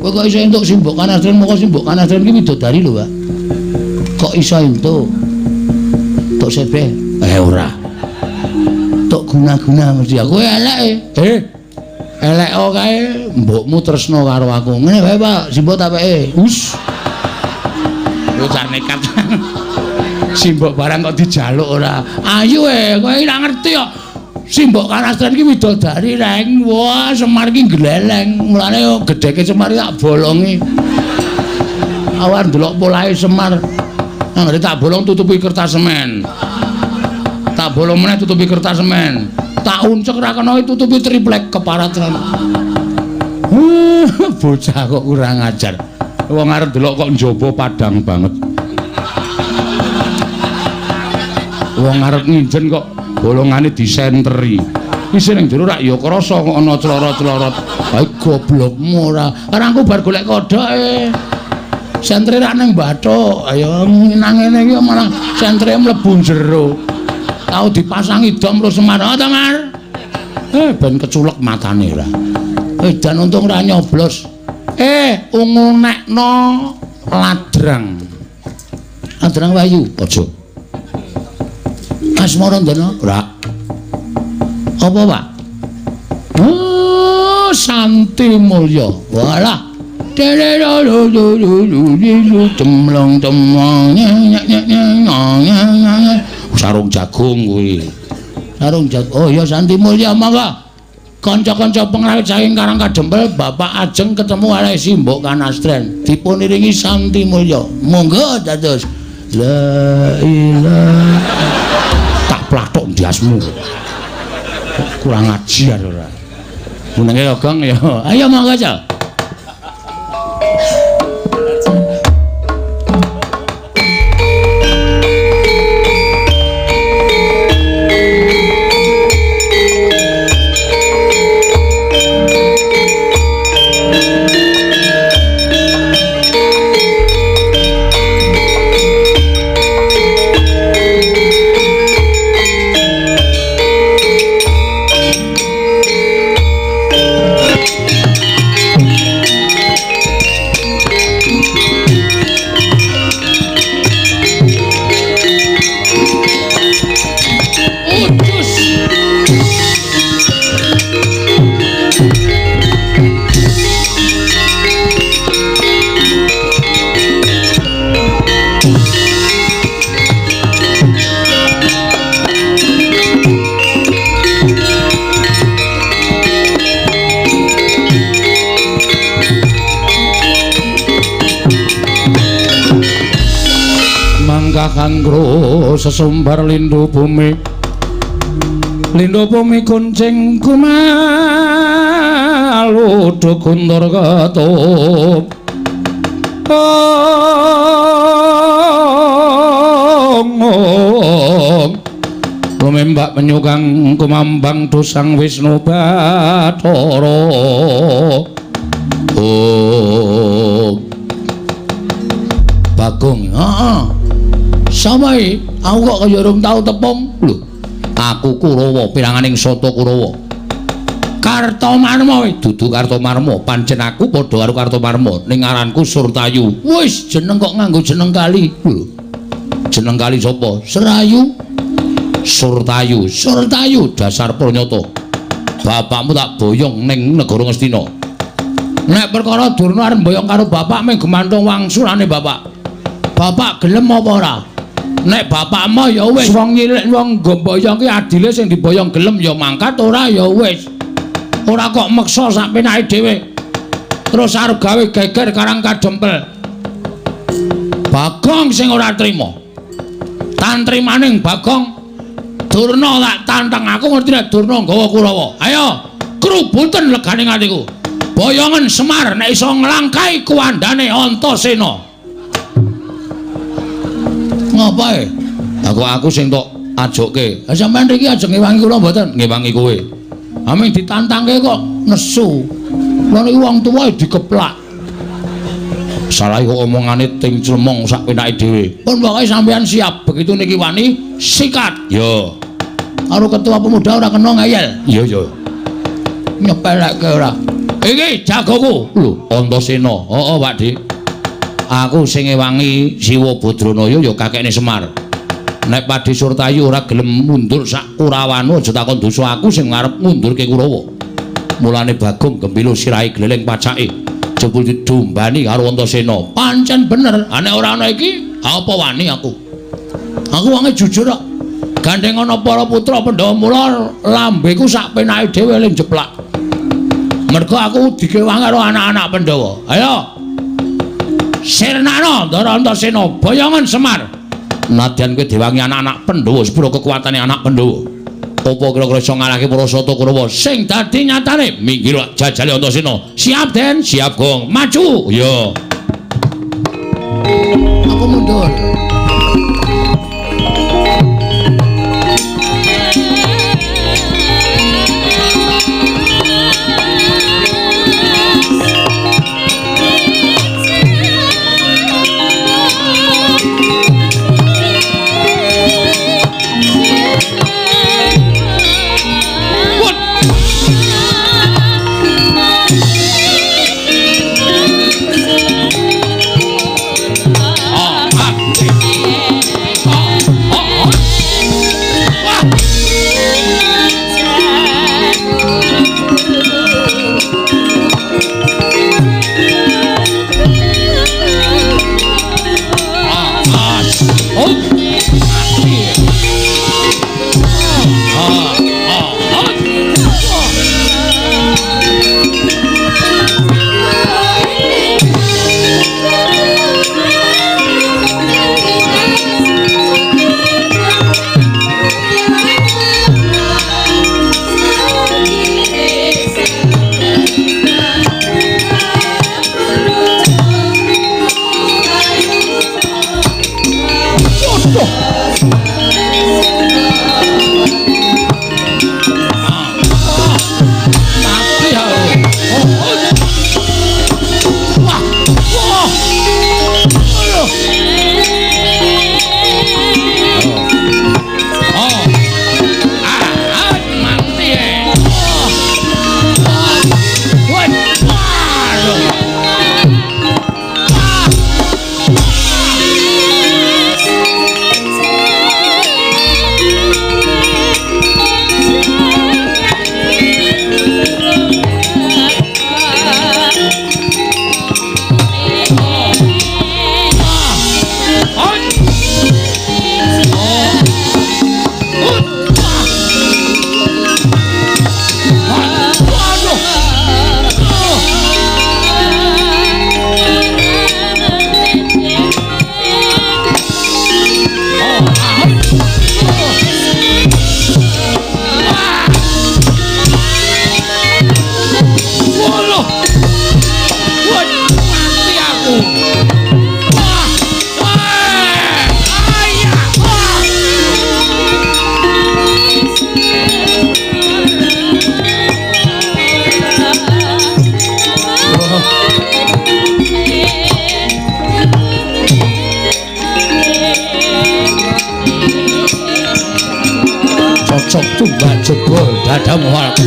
Kowe kok iso entuk Simbok Kanastren, moko Simbok Kanastren iki widodari lho, Pak. Kok iso entuk? Tok sebeh? Ora. Tok guna-guna mesti aku elek. Elek kae mbokmu tresno karo aku. Ngene wae, Pak, Simbok tapeke. Wus. Yo car nekat. Simbok barang kok dijaluk ora. Ayo kowe ora ngerti kok. Simbok Kanastren iki widodari reng. Wah, Semar iki gleleng. Mulane gedheke Semar tak bolongi. Awan delok polahe Semar. Anggere tak bolong tutupi kertas semen. Tak bolong meneh tutupi kertas semen. Tak uncek ra kena tutupi triplek keparatran. Bocah kok kurang ajar. Wong arep delok kok njaba padang banget. Wong arep nginjen kok bolongane disenteri. Isi ning jero rak ya krasa kok ana clorot-clorot. Ha goblokmu ora. Karena aku bar golek kodoke. Sentre rak ning bathuk. Ayo nang ngene iki malah sentre mlebu jero. Tau dipasangi dom terus Semar. Oh, Semar. Ben keculek matane ora. Dan untung ora nyoblos. Ungu nekno ladrang. Ladrang Wayu. Aja. Asmara Ndana? Ora. Apa, Pak? Oh, Santi Mulya. Walah. Sarung jagung kuwi. Sarung jagung. Oh ya Santi Mulya mangga. Kanca-kanca pengrawit saking Karang Kadempel, Bapak ajeng ketemu kalih Simbok Kanastren. Dipuniringi Santi Mulya. Monggo dados la ilaha tak plathuk ndiasmu kurang ajar ora menenge Gong ya ayo monggo aja kangro sesumbar lindhu bumi kuncing kumalu dukundur ketup lumembak penyugang kumambang dosang Wisnu Bathara Bagong samai aku kok kaya urung tau tepung lho aku Kurawa piranganing Sata Kurawa Kartomarma dudu Kartomarma pancen aku padha karo Kartomarma ning aranku Surtayu wis jeneng kok nganggo jeneng kali lho jeneng kali sapa Serayu Surtayu dasar pranyata bapakmu tak boyong ning negara Ngastina nek perkara Durna arep boyong karo bapak mung gumantung wangsulane bapak gelem apa ora nek bapakmu ya wis wong nyilik wong ngomboyong ki adile sing diboyong gelem ya mangkat ora ya wis ora kok meksa sak penake dhewe terus arep gawe geger karang kadempel Bagong sing ora trima tantrimaning Bagong Durna tak tantang aku ngerti nek Durna nggawa Kurawa ayo krubuten leganing atiku boyongan Semar nek iso nglangkai kuwandane Antasena ngapae aku sing tok ajokke sampean iki ajeng ngewangi kula mboten ngewangi kowe aming ditantangke kok nesu lan iki wong tuwa dikeplak salah kok omongane ting clemong sak penake dhewe pun pokoke sampean siap begitu niki wani sikat yo karo ketua pemuda ora kena ngayel iya nyepelekke ora iki jagoku lho Antasena heeh Pakde aku sing ngewangi Siwa Badranaya ya kakekne Semar. Nek Pakde Surtayu ora gelem mundur sak Kurawanu aja takon dosa aku sing ngarep mundurke Kurawa. Mulane Bagong gembilo sirahe gleleng pacake jebul didombani karo Antasena. Pancen bener, nek ora ana iki apa wani aku. Aku wonge jujur kok. Gandeng ana para putra Pandhawa mula lambeku sak penake dhewe ling jeplak. Mergo aku dikewang karo anak-anak Pandhawa. Ayo Sirnana Ndara Antasena boyongan Semar nadyan kowe diwangi anak-anak Pandhawa sepuro kekuatane anak Pandhawa apa kira-kira iso ngalahke para Sata Kurawa sing dadi nyatane minggir jajale Antasena siap Den siap Gong maju yo aku mundur sok tumbak jebul dadamu lagi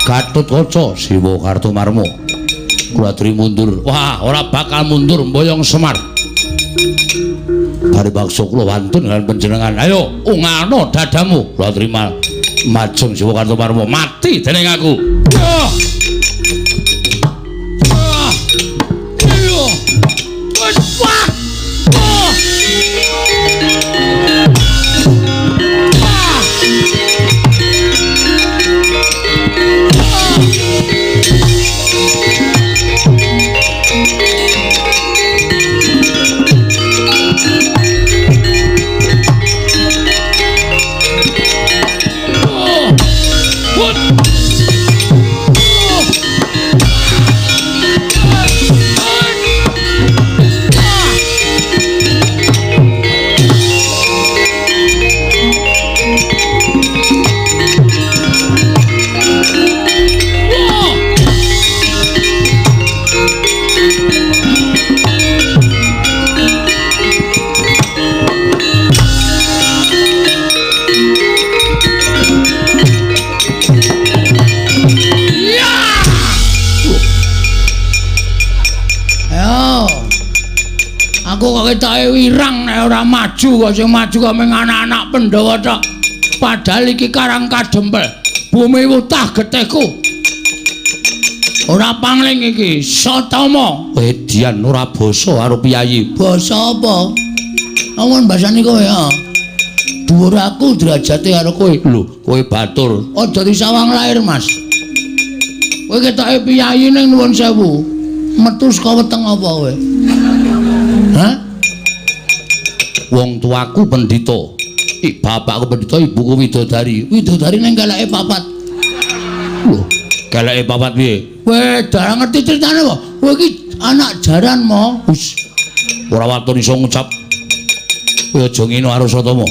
Gatotkaca Siwa Kartomarma kula aturi mundur. Wah, ora bakal mundur mboyong Semar. Bari baksa kula wantun kaliyan panjenengan. Ayo, ungano dadamu. Kula aturi majeng Siwa Kartomarma mati dening aku. Aku kok ketoke wirang nek ora maju kok sing maju kok mung anak-anak Pandhawa tok. Padahal iki Karang Kadempel, bumi wutah getihku. Ora pangling iki, Satama. Edian ora basa karo piyayi. Basa apa? Awan basani kowe ya. Dhuwur aku derajate karo kowe. Lho, kowe batur. Aja disawang lair, Mas. Kowe ketoke piyayi ning nuwun sewu. Metu saka weteng apa kowe? Hah? Wong tuaku pendhita. Bapakku pendhita, ibuku widodari. Widodari ning keleke papat. Lho, keleke papat piye? Kowe darang ngerti critane kok. Kowe iki anak jaran mo. Wis. Ora watun iso ngucap. Kowe aja ngene karo Satama.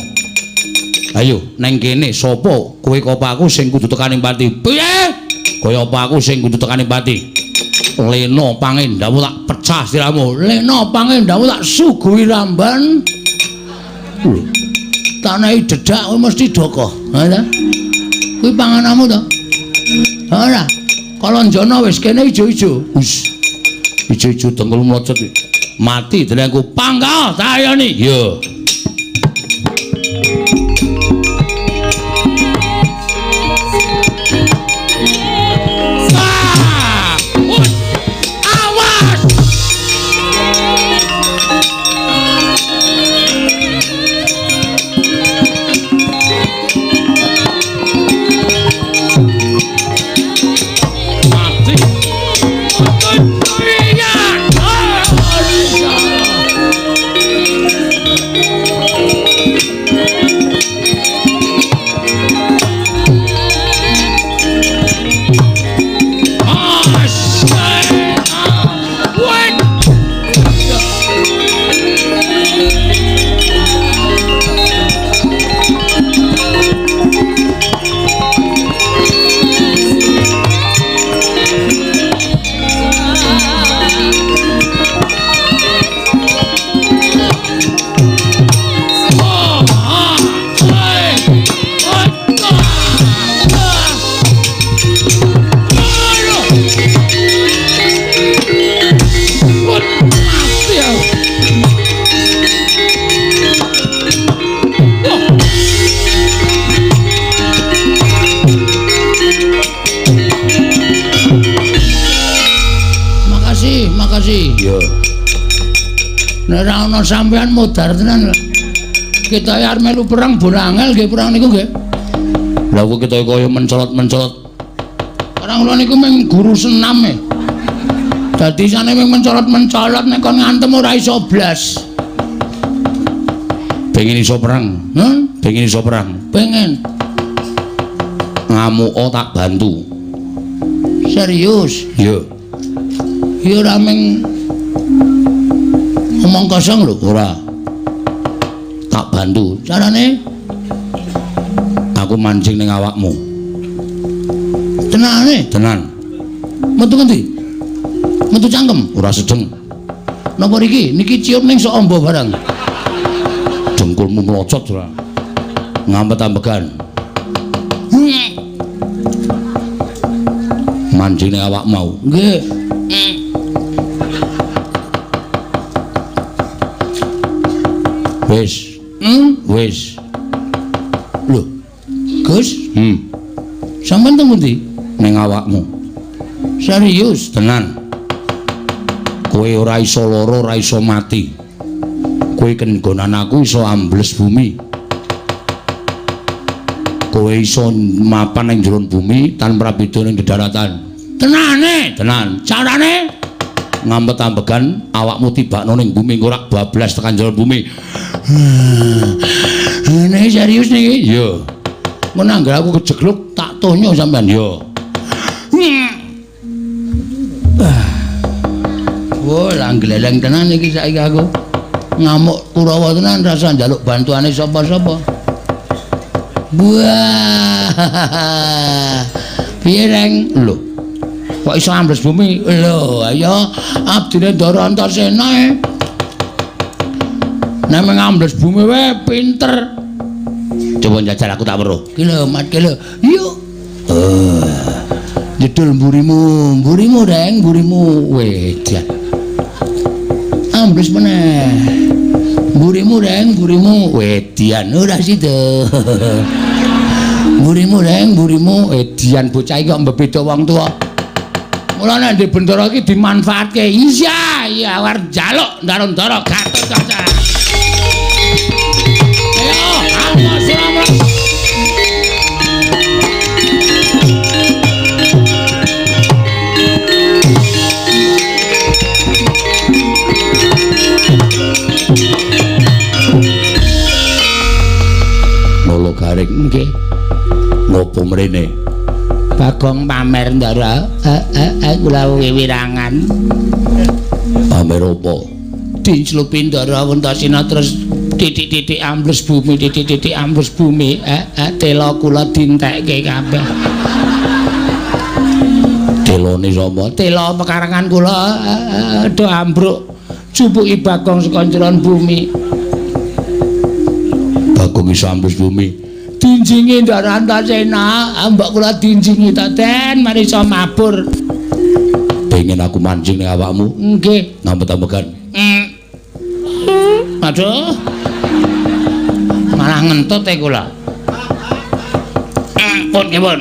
Ayo, neng kene sapa kowe kopaku sing kudu tekaning pati? Piye? Kaya apa aku sing kudu tekaning pati? Lena pangendhamu tak pecah siramu. Lena pangendhamu tak suguhi ramban. Tanahi dedak kowe mesti doko. Ha ta? Kuwi pangananmu to? Ora. Kalonjana wis kene ijo-ijo. Wis. Ijo-ijo dengkul mlocot. Mati denengku panggal tak ayani. Yo. Iya. Nek ora ana sampean modar tenan. Kita arep melu perang bola angel nggih perang niku nggih. Lah kok kita kaya mencolot-mencolot. Orang kula niku mung guru senam e. Dadi sane mung mencolot-mencolot nek kon ngantem ora iso blas. Pengen iso perang? Pengen iso perang? Pengen. Ngamuk tak bantu. Serius? Iya. Ya ora mung omong kosong lho, ora. Tak bantu. Carane aku mancing ning awakmu. Tenane? Tenan. Metu ngendi? Metu cangkem? Ora sedeng. Napa iki? Niki ciut ning sok amba barang. Dengkulmu mlocot ora. Ngampet-ambegan. Mancing ning awak mau. Nggih. Wis. Wis. Lho. Gus? Sampeyan teng pundi? Ning awakmu. Serius, tenan. Kowe ora iso lara, ora iso mati. Kowe kenggonan aku iso ambles bumi. Kowe iso mapan ning jero bumi tanpa beda ning daratan. Tenane? Tenan. Carane ngampet-ambegan awakmu tibakno ning bumi ora bablas tekan jero bumi. Nek serius niki? Iya. Mun anggere aku kejegluk tak tonyo sampean yo. Wah, langgleleng tenan iki saiki aku. Ngamuk Kurawa tenan rasa njaluk bantuane sapa-sapa. Wah. Piye reng? Lho. Kok iso ambles bumi? Lho, ayo abdine Ndara Antasena e. Nek ambles bumi wae pinter. Coba njajal aku tak weruh. Ki lho, mat ki lho. Yo. Jedul mburimu reng, mburimu wedan. Ambles meneh. Mburimu reng, mburimu wedian ora sida. Mburimu reng, mburimu wedian bocah iki kok mbeda wong tuwa. Mula nek ndek bendara iki dimanfaatke. Iya, war njaluk Ndara Gatotkaca. Ayo, ayo siraman. Nolo garing nggih. Ngopo mrene? Bagong pamer Ndara. Kula wiwirangan. Pamer apa? Dicelupi Ndara Antasena terus titik-titik ambles bumi, titik-titik ambles bumi. Tela kula dintekke kabeh. Telone sapa? Tela pekarangan kula do ambruk. Jupuki Bagong saka njeron bumi. Bagong iso ambles bumi. Dinjingi Ndara Antasena, mbok kula dinjingi ta Den, mari iso mabur. Pengen aku mancing ning awakmu? Nggih, ngampet-ambegan. Aduh. Malah ngentut e kula. Pun kipun.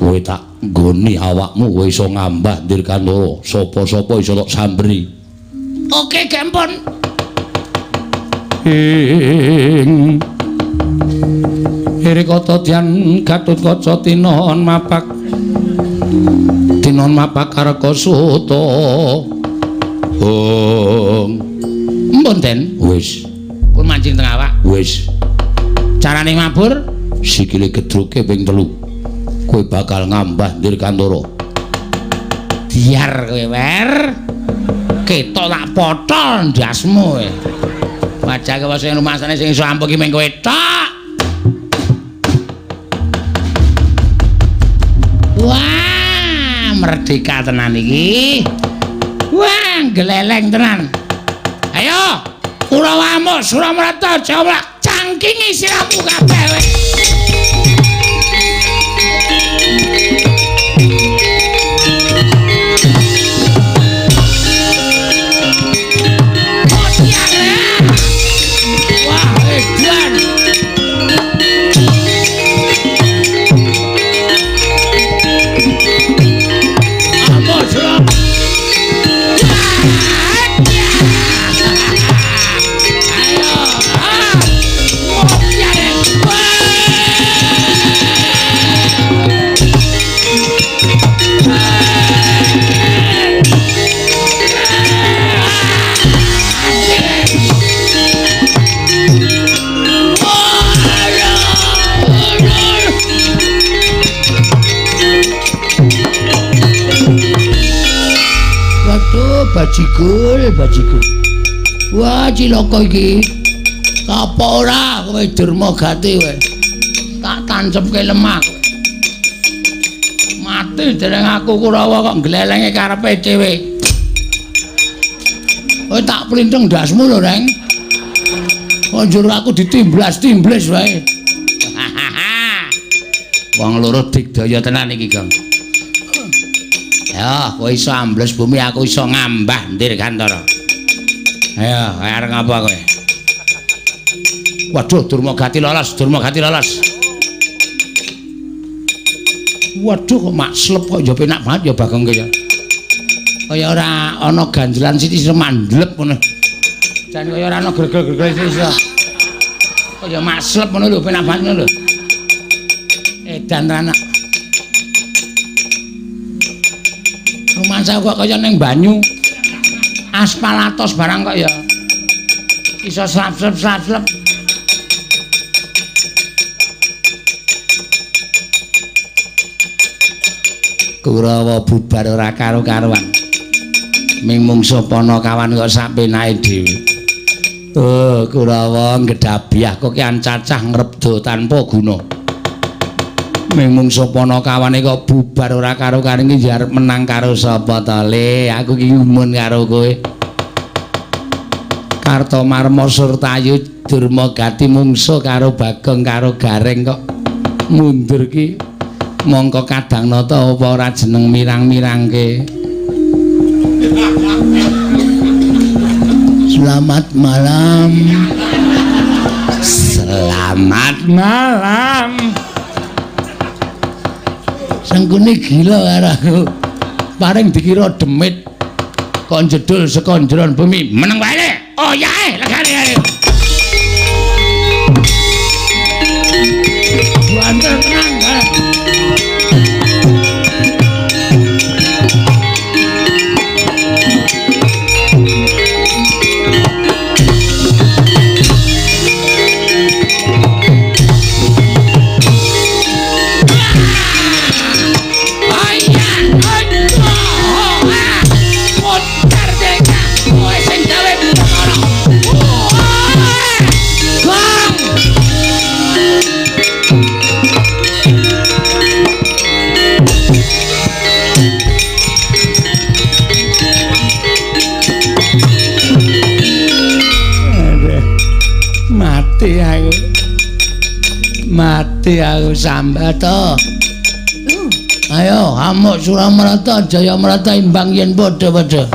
Kowe tak nggoni awakmu kowe iso ngambah Dirgantara. Sapa-sapa iso tak sambri. Oke, Gempon. Irikata Dyan Gatotkaca tinon mapak Karkasuta. Mpun Den, wis. Kun mancing teng awak. Wis. Carane mabur sikile gedruke ping 3. Kowe bakal ngambah Dirgantara. Biar kowe wer. Ketok tak potol ndasmu kowe. Wajake wis sing rumasane sing iso ampuh ki mung kowe tok. Wah, merdeka tenan iki. Wah, geleleng tenan. Ayo, Kurawamu, Suramarta, Jawa, cangkingi siramu kabeh kowe. bajigul. Wah, cilaka iki. Apa ora kowe Durmagati kowe? Tak tancepke lemah kowe. Mati dereng aku Kurawa kok glelenge karepe dhewe. Kowe tak plinteng dasmu lho, Reng. Konjur aku ditimblas-timblis wae. Wong loro digdaya tenan iki, Gong. Ya, kowe iso ambles bumi, aku iso ngambah ndir Gantara. Ayo, arep ngapa kowe? Waduh, Durmagati lolos. Waduh, kok mak slep kok ya penak banget ya Bagong ki ya. Kaya ora ana ganjelan sithik remandlep ngono. Jan kaya ora ana gregel-gregel sithik. Kaya mak slep ngono lho, penak banget ngono lho. Edan anak. Rumansa kok kaya ning banyu. Aspalatos barang kok ya. Iso slap-slap. Kurawa bubar ora karo-karuan. Ming mungsuh Panakawan kok sapenake dhewe. Oh, Kurawa nggedabiah kok kian cacah ngrebdo tanpa guna. Ming mungsuh Panakawane kok bubar ora karo-karuan iki arep menang karo sapa to, Le? Aku iki umun karo kowe. Kartomarma Surtayu Durmagati mungsuh karo Bagong karo Gareng kok mundur ki. Mongko Kadhangnata apa ora jeneng mirang-mirangke. Selamat malam. Sengkune gila karo aku. Paring dikira demit kok jedul saka njeron bumi. Meneng wae. Oh yae, legane. Banter tenang, mati aku Sambata. Ayo amuk Suramarata Jayamarata imbang yen padha-padha.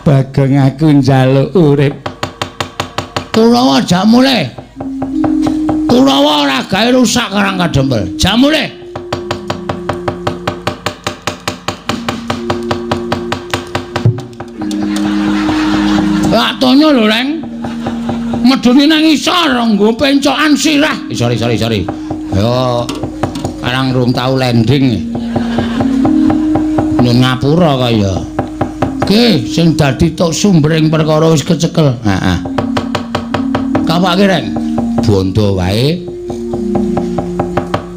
Bagong aku njaluk urip. Kurawa jak mulih. Kurawa ora gawe rusak Karang Kadempel. Jak mulih. Lak tonya lho, Reng. Meduni nang isor nggo pencokan sirah. Sorry. Ayo Karang rum tau landing. Nun ngapura kaya. Ki sing dadi tok sumbering perkara wis kecekel. Heeh. Kapake Reng. Bondo wae.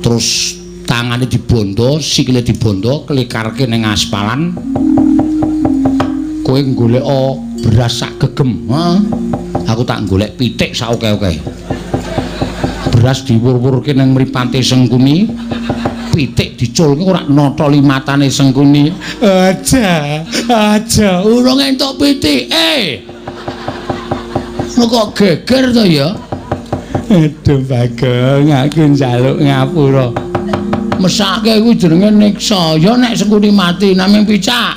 Terus tangane dibondo, sikile dibondo, klikarke ning aspalan. Kowe golek beras sak gegem, heeh. Aku tak golek pitik sak oke-oke. Beras diwur-wurke nang mripate Sengkuni, pitik diculke ora nata limatane Sengkuni. Aja, urung entuk pitike. Kok geger to ya? Aduh Bagong, aku njaluk ngapura. Mesake kuwi jenenge niksa. Ya nek Sengkuni mati namung picak.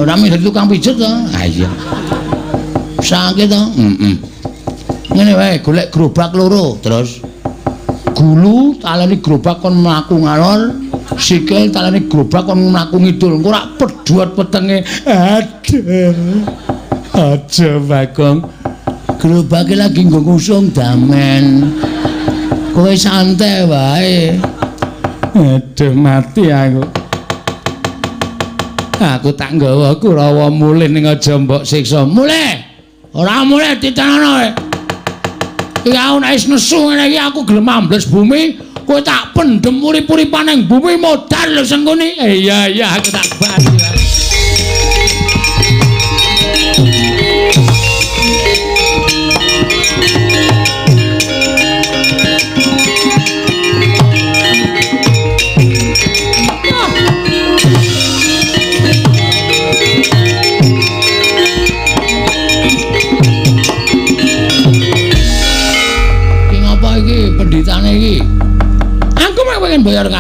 Rame dadi tukang pijet to. Ha iya. Sakit to? Ngene wae, golek gerobak loro, terus gulu taleni gerobak kon mlaku ngalor, sikil taleni gerobak kon mlaku ngidul. Engko ora pedhuat wetenge. Aduh. Aja Bagong. Gerobake lagi nggo ngusung damen. Kowe santai wae. Aduh mati aku. Aku tak nggawa Kurawa mulih ning aja mbok siksa. Mulih. Ora mulih ditanono kowe. Iki aku nek wis nesu ngene iki aku gelem ambles bumi, kowe tak pendhem urip-uripan ning bumi modal lho Sengkuni. Iya aku tak bati.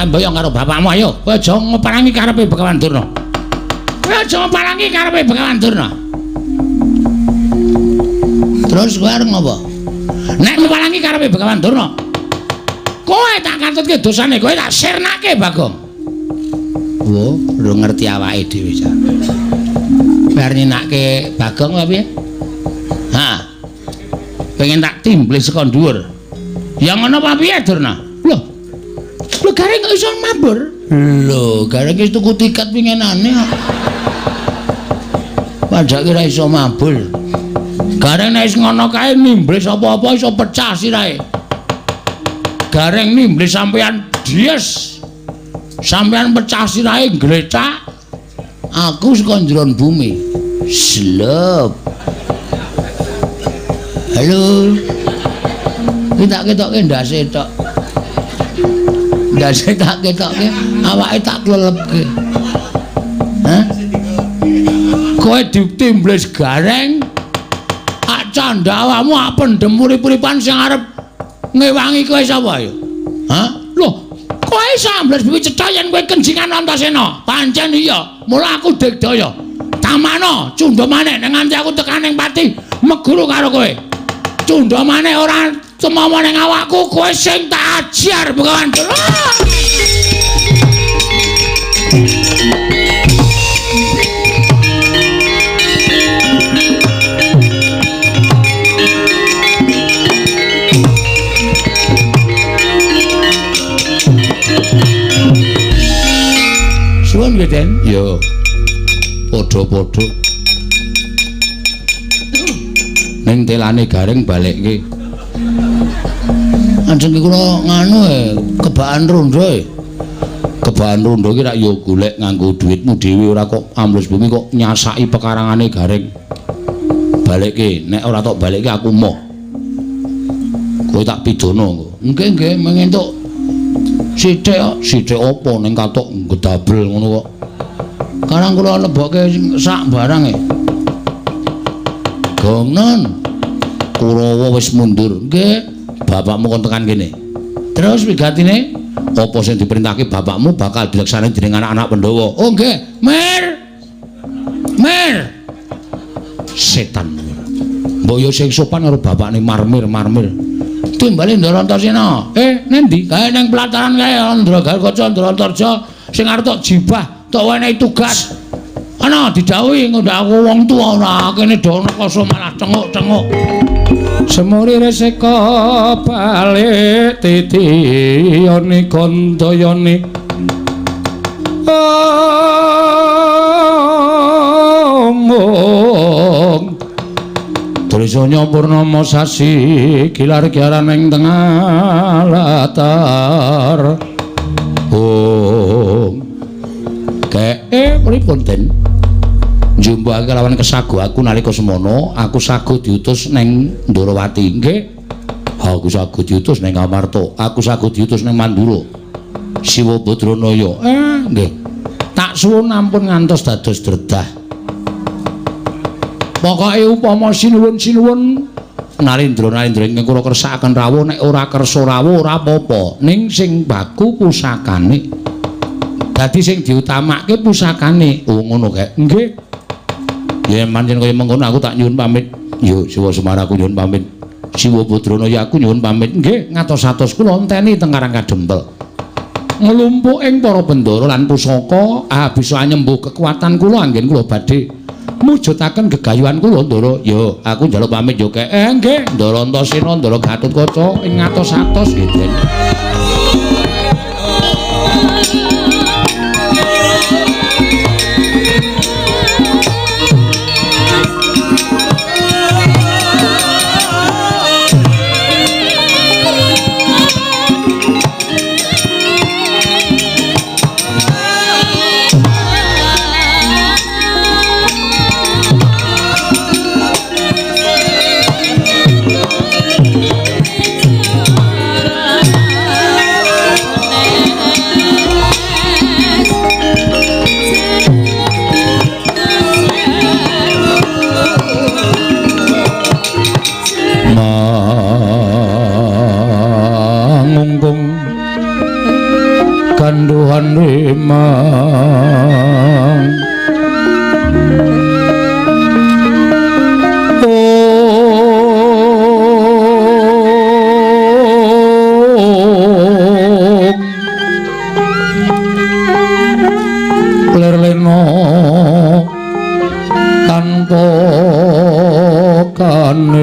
mboyong karo bapakmu ayo. Kowe aja ngoparangi karepe Begawan Durna. Kowe aja ngoparangi karepe Begawan Durna. Terus kowe arep ngopo? Nek ngoparangi karepe Begawan Durna, kowe tak katutke dosane, kowe tak sirnake Bagong. Wo, lu ngerti awake dhewe jan. Bar nyenake Bagong apa piye? Ha. Pengen tak timblis saka dhuwur. Ya ngono apa piye, Durna? Lho. Lho gareng kok iso mabur? Lho, gareng wis tuku tiket pingenane kok. Pajak kira iso mabur. Gareng nek wis ngono kae nimblis apa-apa iso pecah sirahe. Gareng nimblis sampean dies. Sampean pecah sirahe glecak. Aku saka njeron bumi. Slep. Halo. Kita ketoke ndase tok. Ndase tak ketoke, awake tak klelepke. Hah? Kowe ditimblis gareng. Ak candha awakmu ak pendem urip-uripan sing arep ngewangi kowe sapa ya? Hah? Loh, kowe sambles bumi cetha yen kowe kenjingan Antasena. Pancen iya, mula aku digdaya. Tamana cundha maneh ning nganti aku tekan ning pati meguru karo kowe. Cundha maneh ora temama ning awakku, kowe sing tak ajar Begawan Durna. Suwun nggih, Den. Ya. Padha-padha. Ning telane gareng balekke. Ajeng kula nganu kebaan rondo e. Kebaan rondo ki rak ya golek nganggo dhuwitmu dhewe ora kok ambles bumi kok nyasaki pekarangane gareng. Balekke, nek ora tok balekke aku moh. Kowe tak pidana engko. Nggih, mengentuk sithik kok. Sithik apa ning katok gedabel ngono kok. Karang kula lebokke sak barang e. Gongnon. Kurawa wis mundur. Nggih. Bapakmu kon tekan kene. Terus wigatine apa sing diperintahke bapakmu bakal dilaksanakan dening anak-anak Pandhawa. Oh nggih, Mir. Setan. Mbok yo sing sopan karo bapakne marmir. Timbali Ndara Antasena. Nendi? Kae nang pelataran kae Andragal Kaca Ndaratarja sing arep tok jibah, tok wenehi tugas. Ana didhawuhi ngundhak aku wong tuwa ora kene do nekoso malah cenguk-cenguk. Semuri reseka balik titiyane kandayane. Omong Trisanya purnama sasi kilar kiaran ing tengah latar. Pripun Den? Njumbuhake lawan kesagu aku nalika semono, aku sagu diutus neng Ndarawati. Nggih. Aku sagu diutus neng Amarta, aku sagu diutus neng Mandura. Siwa Badranaya. Nggih. Tak suwun ampun ngantos dados dredah. Pokoke upama sinuwun Narendra ingkang kula kersakaken rawuh nek ora kersa rawuh ora apa-apa, ning sing baku pusakane. Dadi sing diutamake pusakane. Oh ngono kae. Nggih. Ya pancen kaya mengkono aku tak nyuwun pamit. Yo Siwa Semar aku nyuwun pamit. Siwa Badranaya aku nyuwun pamit. Nggih, ngatos-atos kula enteni teng Karang Kadempel. Nglumpuk ing para bendara lan pusaka bisa anyembuh kekuatan kula anggen kula badhe mujudaken gegayuhan kula Ndara. Yo aku njaluk pamit yo kek. Nggih, Ndara Antasena, Ndara Gatotkaca ing ngatos-atos nggih, Den. lerlena tanpa kanen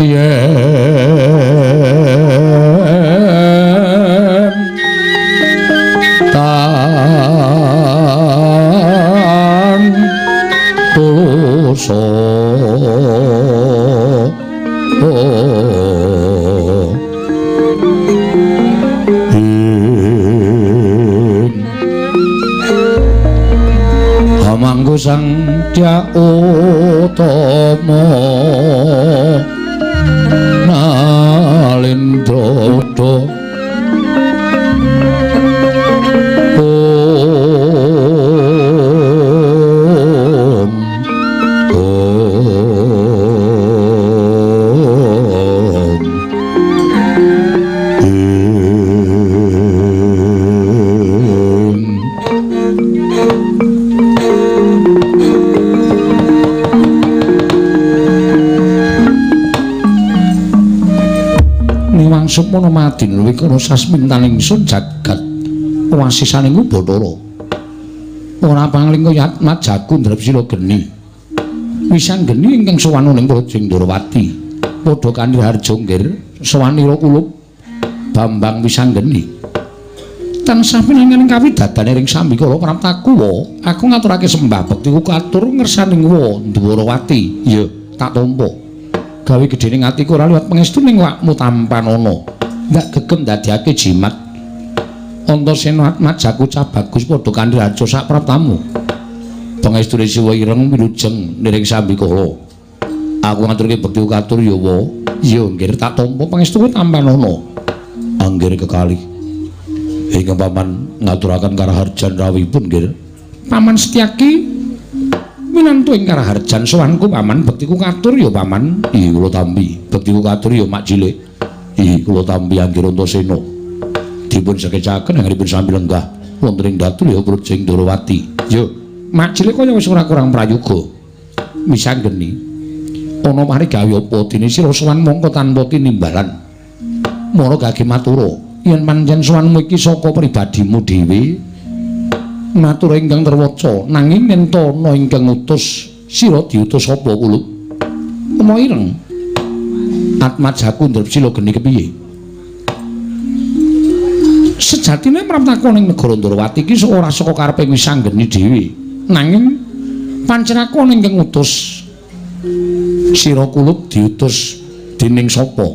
yen tan dosa mangku sang Dya Utama Nalendra Sumono madin wikana sasmintaning sun jagat wasisaning Bathara ora panglingga Yatmat Jaku Ndrapsila geni wisang geni ingkang sowan ning Projing Ndrawati padha kanthi harja nggir sowanira kulup Bambang Wisanggeni tansah pinanganing kawidadane ring Sambikala Praptakuwa aku ngaturake sembah bektiku katur ngersaning wa Ndrawati ya tak tampa gawe gedhening atiku ora liwat pangestu ning wakmu tampanana ndak gegem dadiake jimat Antasena Atmat Jaku Cabagus padha kanthi raja sak praptamu pangestune Siwa Ireng wilujeng niring Sambikala aku ngaturke bektiku katur ya wa ya nggih tak tampa pangestu tampanana anggir kekalih ingkang paman ngaturaken karaharjan rawuhipun nggih paman Setyaki minantu ing karaharjan sowanku paman bektiku katur ya paman iki kula tampi bektiku katur ya mak cilik iki kula tampi anggir Antasena dipun sekecaken anggenipun sami lenggah wonten ing datul ya Projing Ndrawati ya mak cilik kaya wis ora kurang prayoga Wisanggeni ana mari gawe apa dene sira sowan mongko tanpa tinimbalan mara gage matura yen pancen sowanmu iki saka pribadimu dhewe matur ingkang terwaca nanging mentana ingkang utus sira diutus sapa kulup Ama Ireng Atmat Jaku Ndrapsila geni kepiye sejatine Praptakon ing negara Ndrawati iki ora saka karepe Wisanggeni dhewe nanging pancen aku ingkang utus sira kulup diutus dening sapa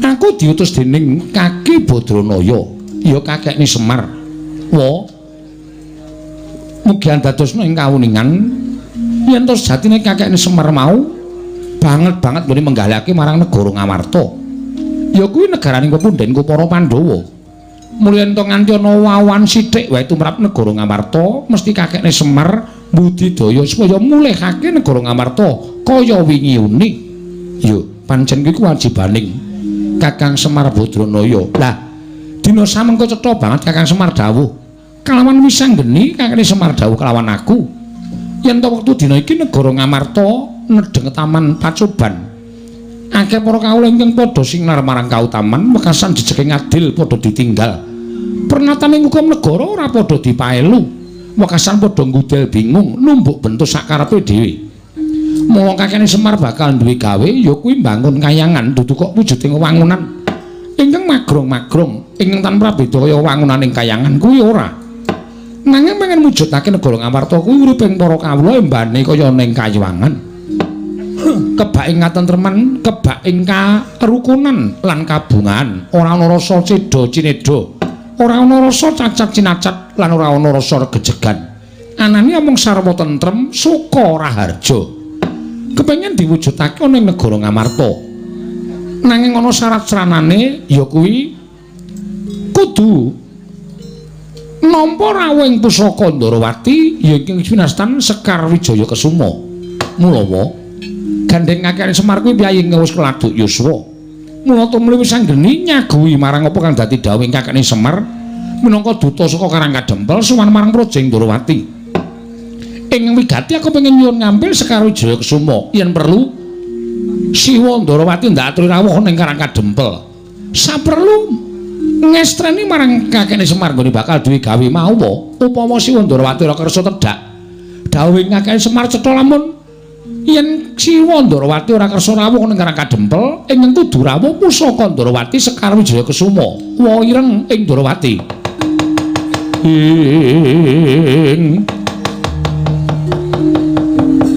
aku diutus dening Kaki Badranaya ya kakekne Semar wa mugi andadosna ing kawuningan yen to sejatine kakekne Semar mau banget nggone menggalake marang negara Ngamarta ya kuwi negaraning pepundhenku para Pandhawa mulya ento nganti ana wawan sithik wae tumrap negara Ngamarta mesti kakekne Semar mbudidaya supaya mulihake negara Ngamarta kaya wingi-uni ya pancen kuwi kewajibaning Kakang Semar Badranaya lah dina samengko cetha banget Kakang Semar dawuh kalawan Wisanggeni kakekne Semar dawuh kelawan aku yen to wektu dina iki negara Ngamarta nedheng taman Pacoban akeh para kawula ingkang padha singnar marang kautaman wekasan jejeking adil padha ditinggal pernataning hukum negara ora padha dipaelu wekasan padha ngudel bingung numbuk bentus sakarepe dhewe mula kakekne Semar bakal duwe gawe ya kuwi mbangun kayangan dudu kok wujuding wangunan ingkang magrong-magrong ingkang tanpa beda kaya wangunaning kayangan kuwi ora nanging pengen mujudake negara Ngamarta kuwi uriping para kawula embane kaya ning kayuwangan kebak ing katentreman kebak ing karukunan lan kabungan ora ana rasa cedha cinedha ora ana rasa cacat cinacat lan ora ana rasa regejegan anane amung sarwa tentrem suka raharja kepengin diwujudake ana ing negara Ngamarta nanging ana syarat-syaratane ya kuwi kudu nampa rawuh ing pusaka Ndrawati ya ing winastan Sekar Wijaya Kesuma mula gandeng kakekne Semar kuwi piyaying wis keladuk yuswa Mula tumuli wis anggeni nyaguhi marang apa kang dadi dawuhing Kakekne Semar minangka duta saka Karangkadempel sowan marang Projeng Ndorowati. Ing wigati aku pengen nyuwun ngambil Sekar Wijaya Kusuma yen perlu Siwa Ndorowati ndak aturi rawuh ning Karangkadempel. Saperlu ngestreni marang Kakekne Semar nggone bakal duwe gawe mau upama Siwa Ndorowati ora kersa tedhak dawuhing Kakekne Semar cetha lamun yen Siwa Ndorowati ora kersa rawuh ning Karangkadempel ing kudu rawuh pusaka Ndorowati Sekar Wijaya Kusuma wa ireng ing Ndorowati.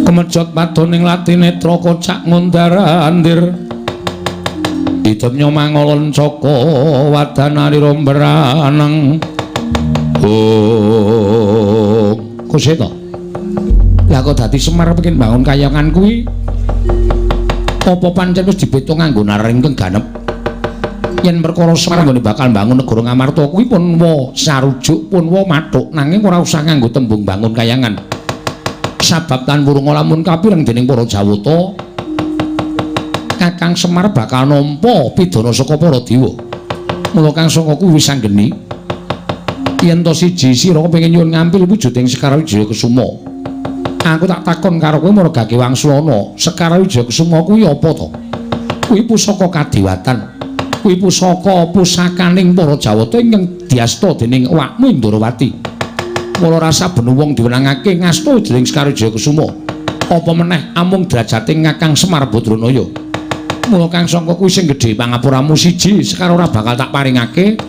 Kemejot patoning latinetra kocak ngondarandir idemnya mangolon saka wadanari romberaneng. Oh kuseta lah kok dadi Semar pengen bangun kayangan kuwi apa pancen wis dibeto nganggo naring keganep yen perkara Semar nggone bakal bangun negara Ngamarta kuwi pun wa sarujuk pun wa mathuk nanging ora usah nganggo tembung bangun kayangan sabab tan wurunga lamun kapireng dening para Jawata Kakang Semar bakal nampa pidana saka para dewa. Mula Kang Sanga kuwi wis anggeni yen to siji sira kepengin nyuwun ngampil wujuding Sekar Wijaya Kusuma. Aku tak takon karo kowe Maragake Wangsulana, Sekar Wijaya Kusuma kuwi apa to? Kuwi pusaka kadewatan. Kuwi pusakaning para Jawata ingkang diasta dening awakmu Ndorowati. Mula rasa ben wong diwenangake ngasta dening Sekar Wijaya Kusuma. Apa meneh amung derajating Kakang Semar Badranaya. Mula Kang Sangka kuwi sing gedhe pangapuramu siji Sekar ora bakal tak paringake.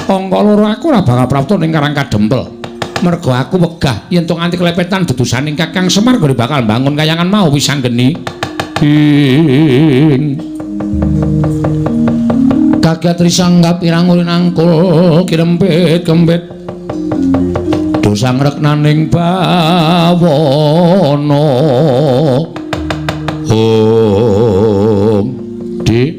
Angka loro aku ora bakal prapta ning Karangkadempel. Merga aku wegah yen to nganti klepetan dedusaning Kakang Semar gone bakal bangun kayangan mau wis anggeni. Kaget risanggap irang ulin angkul kirempit-kempit. Dosang reknaning bawana. Dik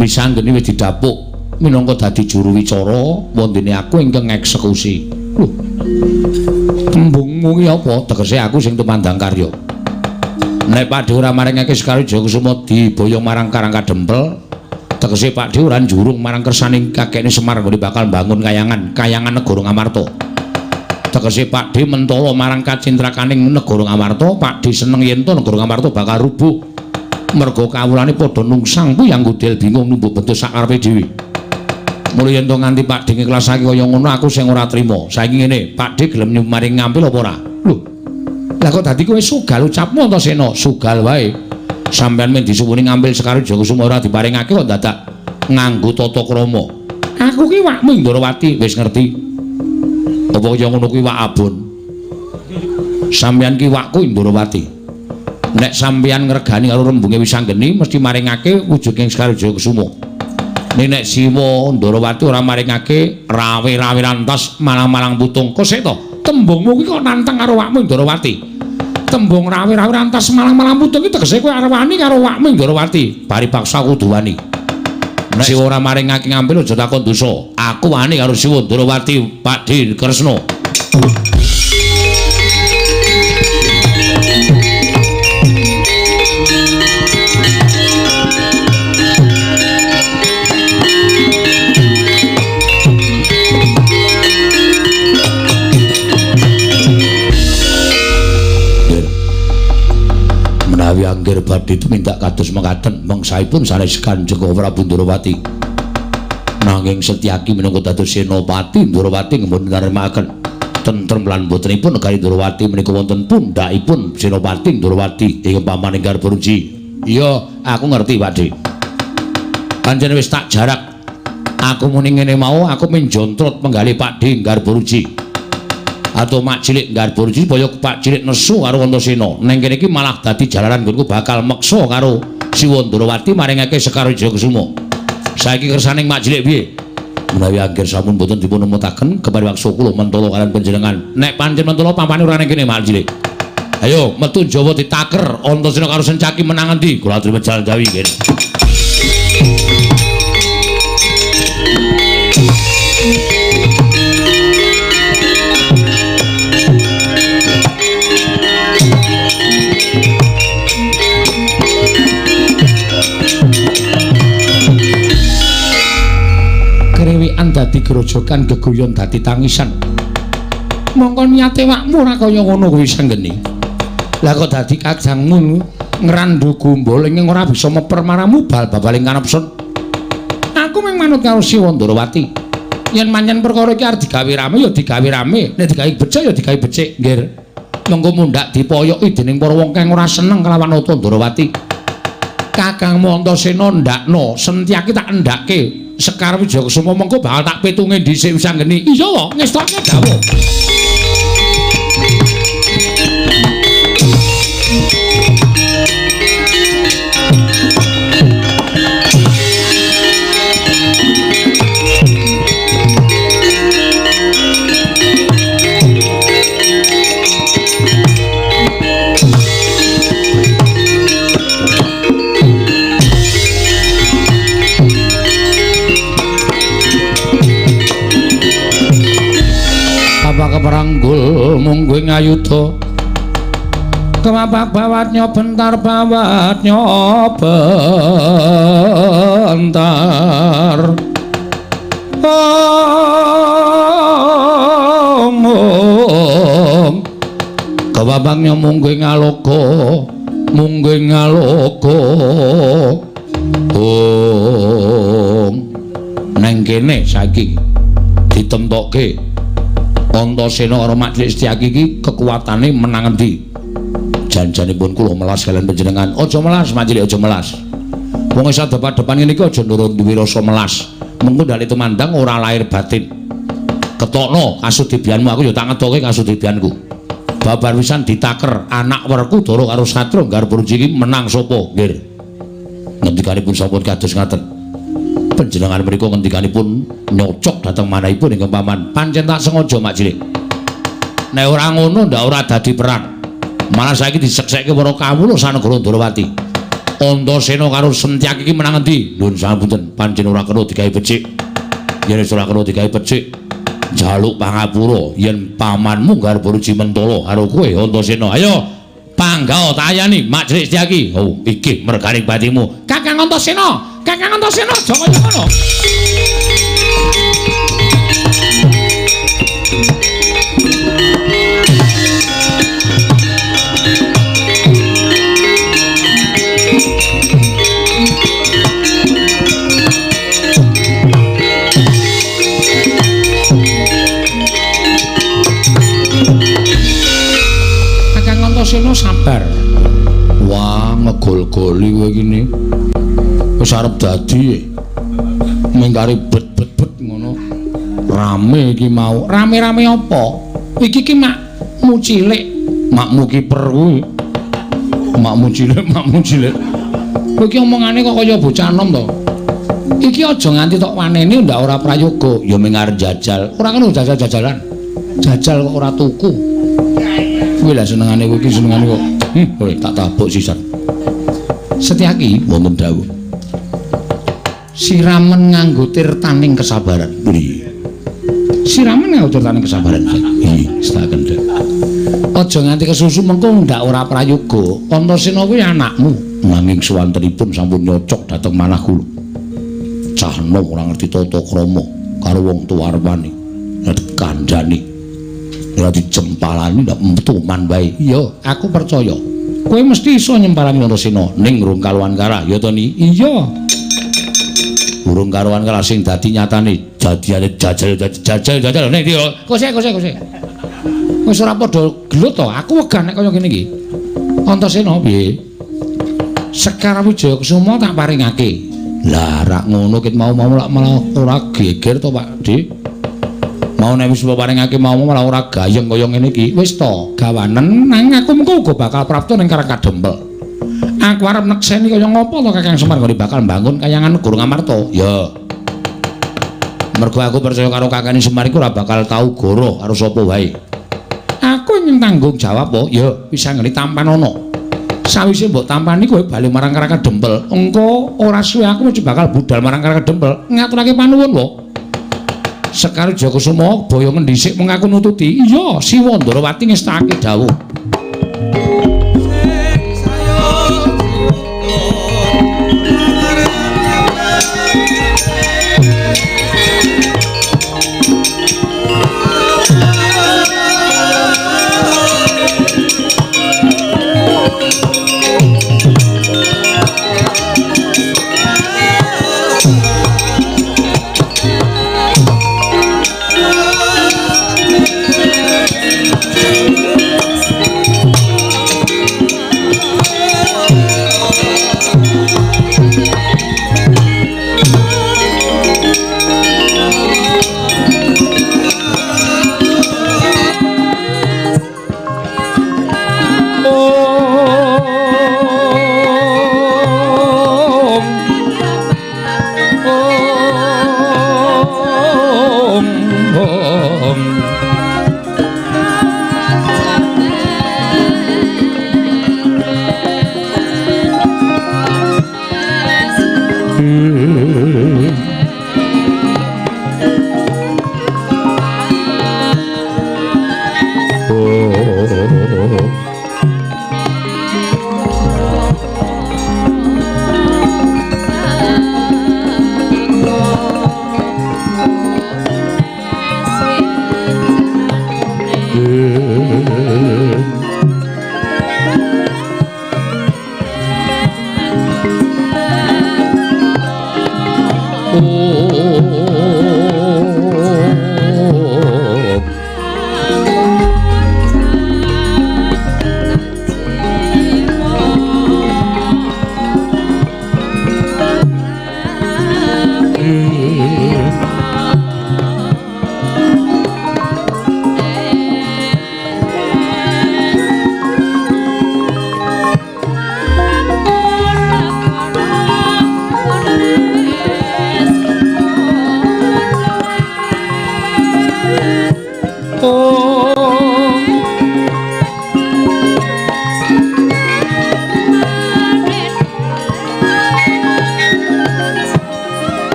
wis anggeni wis didapuk minangka dadi juru wicara wondene aku ingkang eksekusi. Lho. Tembungmu ki apa? Tegese aku sing tumandang karya. Nek Pakdhe ora maringake Sekar Wijaya Kusuma diboyong marang Karangkadempel, tegese Pakdhe ora njurung marang kersaning Kakekne Semar nggone bakal bangun kayangan negara Ngamarta. Tegese Pakdhe mentala marang kacintrakaning negara Ngamarta, Pakdhe seneng yen to negara Ngamarta bakal rubuh. Merga kawulane padha nungsang kuyang kudel bingung numbuk bentuk sakarepe dhewe. Mula yen to nganti Pakdhe ngiklasake kaya ngono aku sing ora trima. Saiki ngene, Pakdhe gelem nyumaring ngampil apa ora? Lho. Lah kok dadi kowe sugal ucapmu Antasena? Sugal wae. Sampeyan men disuwuni ngampil Sekar Wijaya Kusuma ora diparingake kok dadak nganggo tata krama. Aku ki wakmu Ndorowati wis ngerti. Apa kaya ngono kuwi wak abon. Sampeyan ki wakku Ndorowati. Nek sampeyan ngregani karo rembunge wis anggeni mesti maringake wujuding Sekar Wijaya Kusuma. Nek Siwa Ndorowati ora maringake rawe-rawe rantas malang-malang putung. Kok sik to? Tembungmu kuwi kok nantang karo wakmu Ndorowati. Tembung rawe-rawe rantas malang-malang putung iki tegese kowe arep wani karo wakmu Ndorowati. Paripaksa kudu wani. Nek Siwa ora maringake ngampil aja takon dosa. Aku wani karo Siwa Ndorowati, Pakdhe Kresna. Menawi angger badhe tumindak kados mekaten mangsaipun sanes Kanjeng Prabu Ndorowati. Nanging Setyaki minangka dados Senopati Ndorowati ngempun naremaken tentrem lan botenipun negari Ndorowati menika wonten pundhakipun Senopati Ndorowati ing pamaning Garbaruji. Iya, aku ngerti, Pakdhe. Pancen wis tak jarak. Aku muni ngene mau, aku menjontrot penggalih Pakdhe Garbaruji. Atau mak cilik Garbaruji supaya Pak cilik nesu karo Antasena. Ning kene iki malah dadi jalaran nggonku bakal meksa karo Siwa Ndorowati maringake Sekar Wijaya Kusuma. Saiki kersaning mak cilik piye? Menawi angger sampun boten dipun nemutaken kepareng waksa kula mentala kalian panjenengan. Nek pancen mentala pampane ora ning kene mak cilik. Ayo metu Jawa ditaker Antasena karo Sencaki menang endi? Kula aturi jalan Jawi kene. grojokan dadi grojokan, geguyon dadi tangisan. Mongko niate wakmu ora kaya ngono kuwi Sanggeni. Lah kok dadi kajangmu ngrandu gumbul ing ora bisa meper maramu bal-babaling kanepsun. Aku mung manut karo Siwa Ndarawati. Yen manyen perkara iki arep digawe rame ya digawe rame, nek digawe becik ya digawe becik, nggih. Mengko mundhak dipoyoki dening para wong kang ora seneng kelawan Nata Ndarawati. Kakangmu Antasena ndakno, Sentyaki tak endake. Sekar Wijayakusuma mengko bakal tak pitunge dhisik Sanggeni. Iya wae, ngestake dawuh. Keperanggul mungguing ayuda kemapak bawatnya bentar bawatnya bentar kebabangnya mungguing aloko neng kene saiki ditemtokke Antasena karo Majelis Setyaki iki kekuatane menang endi? Janjanipun kula melas kalian panjenengan. Aja melas, Majelis, aja melas. Wong isa depan-depan ngene iki aja nurun duwe rasa melas. Mengko ndalik tumandang ora lahir batin. Ketokno kasudibianmu aku ya tak ngetoke kasudibianku. Babar wisan ditaker anak werku Dara karo Satru garpu iki menang sapa? Nggih. Ngendikanipun sampun kados ngaten. Panjenengan mriku ngendikanipun nyocok dhateng manahipun ingkang paman. Pancen tak sengaja Majelis. Nek ora ngono ndak ora dadi perang. Malah saiki diseksekke para kawula sanegara Ndarawati. Antasena karo Sentyaki iki menang endi? Nuwun sapunten, pancen ora kena digawe becik. Yen wis ora kena digawe becik, njaluk pangapura yen pamanmu garpu Mentala karo kowe Antasena. Ayo panggah tak ayani Majelis Setyaki. Oh, iki merganing batimu. Kakang Antasena. Kakang Antasena aja kaya ngono. Kakang Antasena sabar. Wah, ngegol-goli kowe iki. Wis arep dadi mengkari bet-bet ngono. Rame iki mau. Rame-rame apa? Iki ki makmu cilik, makmu kiper kuwi. Makmu cilik. Kowe iki omongane kok kaya bocah enom to. Iki aja nganti tok waneni ndak ora prayoga, ya mung arep jajal. Ora kena jajal-jajalan. Jajal kok ora tuku. Kuwi lah senengane kowe iki senengane kok. Kowe tak tabuk sisan. Setyaki wonten dawuh. Siramen nganggo tirtaning kesabaran. Nggih. Siramen nganggo tirtaning kesabaran. Nggih, setaken. Aja nganti kesusu mengko ndak ora prayoga. Antasena kuwi anakmu, nanging suwantenipun sampun nyocok dhateng manah kula. Cah nom ora ngerti tata krama karo wong tuwa arepane. Nek kandhani ora dijempalani ndak metuman wae. Iya, aku percaya. Kowe mesti iso nyempalani Antasena ning urung kaluwan kara, ya to Ni? Iya. Urung karuan kala sing dadi nyatane jadiane jajal nek iki kose wis ora padha gelut to aku wegah nek kaya ngene iki Antasena piye Sekar Wijayakusuma tak paringake lah rak ngono ket mau lak malah ora geger to Pak Dik mau nek wis paringake mau malah ora gayeng kaya ngene iki wis to gawanen nang aku mengko uga bakal prapta ning Karang Kadempel. Aku arep nekseni kaya ngopo to Kakang Semar kok bakal mbangun kayangan Guru Ngamarta. Ya. Mergo aku percaya karo Kakang Semar iku ora bakal tau goro karo sapa wae. Aku ingin tanggung jawab po. Ya, bisa ngene tampan ono. Sawise mbok tampani kowe bali marang Karang Kadempel. Engko ora suwe aku mesti bakal budal marang Karang Kadempel. Ngaturake panuwun po. Sekar Wijayakusuma boyo ngendhisik mung aku nututi. Iya, Siwa Ndarawati ngestake dawuh.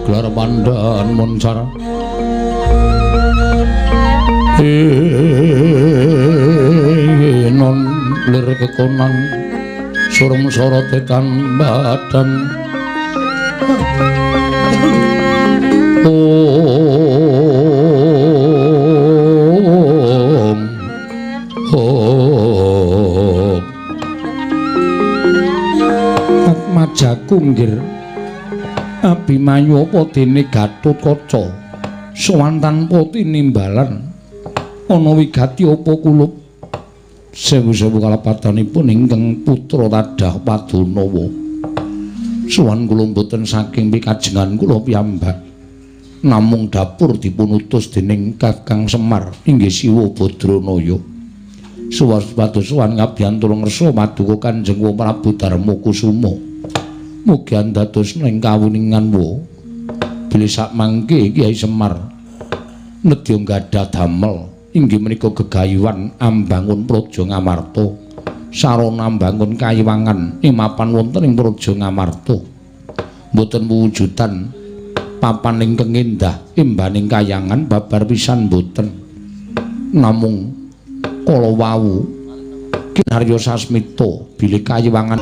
gelar pandaan moncar non lir kekonan surung sorotekan badan Majakunggir Abimanyu apa dene Gatotkaca sowantan pati nimbalan ana wigati apa kulup sewu-sewu kalapatanipun ingkang putra tadah Padanawa sowan kula mboten saking pikajengan kula piyambak namung dapur dipun utus dening Kakang Semar inggih Siwa Badranaya suwados sowan ngabdiyantura ngersa paduka Kanjeng Prabu Darmakusuma mugi dados ning kawuningan wa bilih sakmangke Kyai Semar nedya gadhah damel inggih menika gegayuhan ambangun Praja Ngamarta sarana ambangun kayiwangan imapan wonten ing Praja Ngamarta boten wujudan papan ingkang endah imbaning kayangan babar pisan boten namung kala wau kinarya sasmita bilih kayiwangan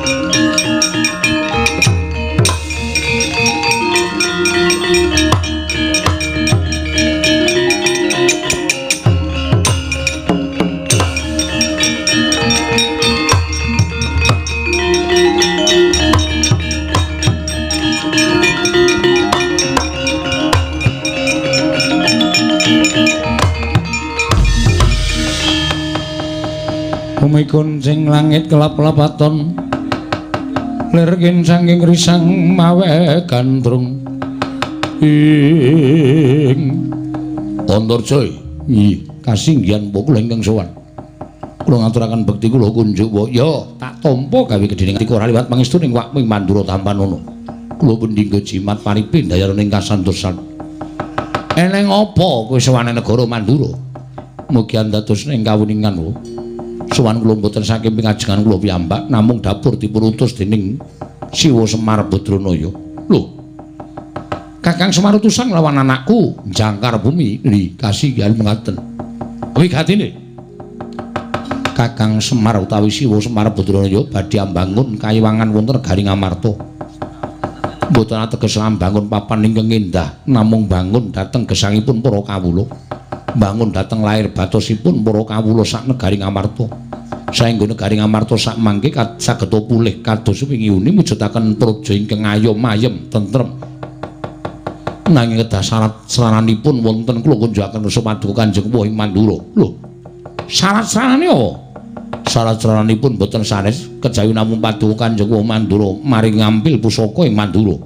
Umikun sing langit kelap-kelapaton lirkin saking risang mawe gandrung ing Antarja nggih kasinggihan kula ingkang sowan kula ngaturaken bekti kula kunjuk ya tak tampa gawe gedhening ati ora liwat pangestu ning Wakming Mandura Tampanono kula pendhingga jimat paripin dayaning kasantosan eneng apa kowe sowane negara Mandura mugi dados ning kawuningan sowan kula mboten saking pingajengan kula piyambak namung dapur dipun utus dening Siwa Semar Badranaya. Lho. Kakang Semar utusan lawan anakku Jangkar Bumi nggih kasinggihan mengaten. Wigatine Kakang Semar utawi Siwa Semar Badranaya badhe ambangun kayiwangan wonten Garing Amarta. Mboten ateges ambangun papan ingkang endah namung bangun dhateng gesangipun para kawula. Bangun dhateng lair batosipun para kawula sak negaring Amarta. Saengga negaring Amarta sak mangke saged pulih kados wingi-uni mujudaken praja ingkang ayom ayem tentrem. Nanging kedah syarat-syaranipun wonten kula kunjukaken rasa paduka Kanjeng Wahing Mandura. Lho. Syarat-syarane apa? Syarat-syaranipun boten sanes kejawi namung paduka Kanjeng Wahing Mandura maring ngampil pusaka ing Mandura.